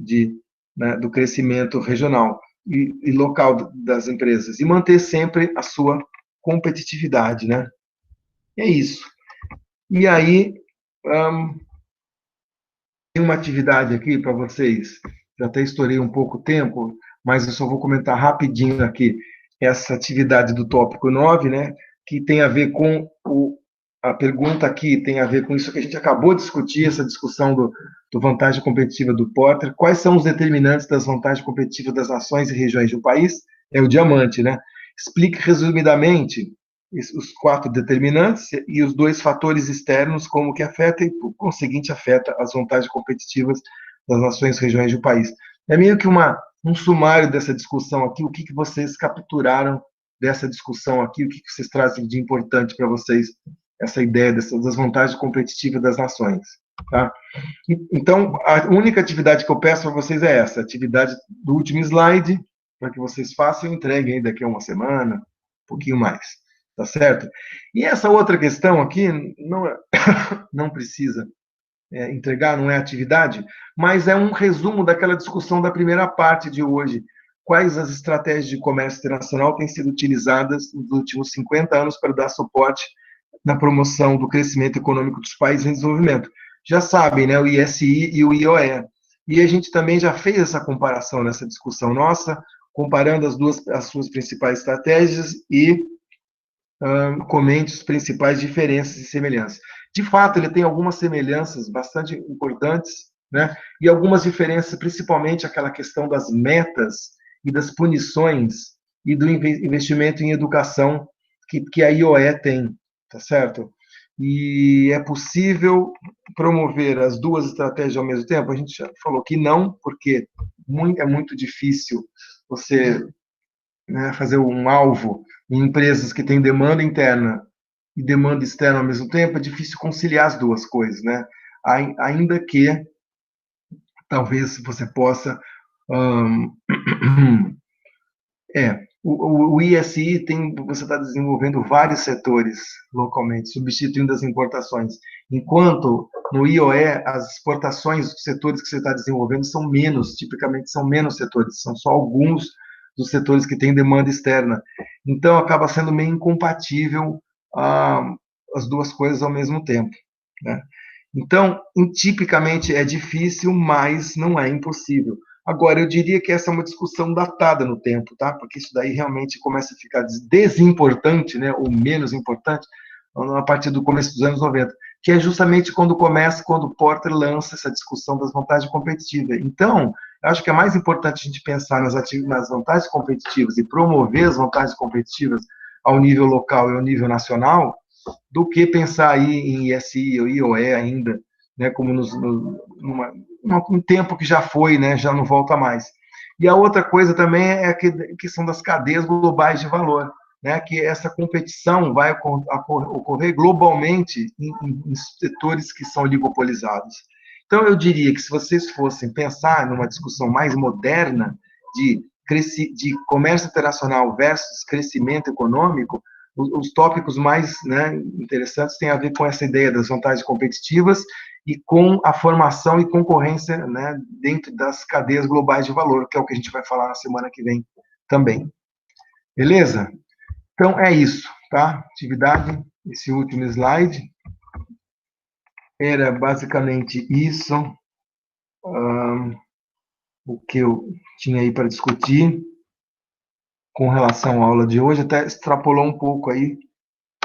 do crescimento regional e local das empresas e manter sempre a sua competitividade, né? É isso. E aí, tem uma atividade aqui para vocês, já até estourei um pouco o tempo, mas eu só vou comentar rapidinho aqui essa atividade do tópico 9, né, que tem a ver com a pergunta aqui, tem a ver com isso que a gente acabou de discutir, essa discussão do vantagem competitiva do Porter. Quais são os determinantes das vantagens competitivas das nações e regiões do país? É o diamante, né? Explique resumidamente os 4 determinantes e os 2 fatores externos, como que afeta e, por conseguinte, afeta as vantagens competitivas das nações e regiões do país. É meio que um sumário dessa discussão aqui, o que vocês capturaram dessa discussão aqui, o que vocês trazem de importante para vocês, essa ideia das vantagens competitivas das nações. Tá? Então, a única atividade que eu peço para vocês é essa, a atividade do último slide, para que vocês façam e entreguem aí daqui a uma semana, um pouquinho mais. Tá certo? E essa outra questão aqui não precisa entregar, não é atividade, mas é um resumo daquela discussão da primeira parte de hoje. Quais as estratégias de comércio internacional têm sido utilizadas nos últimos 50 anos para dar suporte na promoção do crescimento econômico dos países em desenvolvimento? Já sabem, né, o ISI e o IOE. E a gente também já fez essa comparação nessa discussão nossa, comparando as suas principais estratégias e comente as principais diferenças e semelhanças. De fato, ele tem algumas semelhanças bastante importantes, né? E algumas diferenças, principalmente aquela questão das metas e das punições e do investimento em educação que a IOE tem, tá certo? E é possível promover as duas estratégias ao mesmo tempo? A gente já falou que não, porque é muito difícil você, né, fazer um alvo em empresas que têm demanda interna e demanda externa ao mesmo tempo. É difícil conciliar as duas coisas, né? Ainda que talvez você possa. hum, o ISI tem, você está desenvolvendo vários setores localmente, substituindo as importações. Enquanto no IOE, as exportações dos setores que você está desenvolvendo são menos, tipicamente são menos setores, são só alguns dos setores que têm demanda externa. Então, acaba sendo meio incompatível as duas coisas ao mesmo tempo, né? Então, tipicamente é difícil, mas não é impossível. Agora, eu diria que essa é uma discussão datada no tempo, tá? Porque isso daí realmente começa a ficar desimportante, né? Ou menos importante, a partir do começo dos anos 90, que é justamente quando o Porter lança essa discussão das vantagens competitivas. Então, eu acho que é mais importante a gente pensar nas vantagens competitivas e promover as vantagens competitivas ao nível local e ao nível nacional, do que pensar aí em ISI ou IOE ainda, né, como um tempo que já foi, né, já não volta mais. E a outra coisa também é a questão das cadeias globais de valor, né, que essa competição vai ocorrer globalmente em setores que são oligopolizados. Então, eu diria que se vocês fossem pensar numa discussão mais moderna de, de comércio internacional versus crescimento econômico, os tópicos mais, né, interessantes têm a ver com essa ideia das vantagens competitivas e com a formação e concorrência, né, dentro das cadeias globais de valor, que é o que a gente vai falar na semana que vem também. Beleza? Então, é isso, tá? Atividade, esse último slide, era basicamente isso, o que eu tinha aí para discutir com relação à aula de hoje, até extrapolou um pouco aí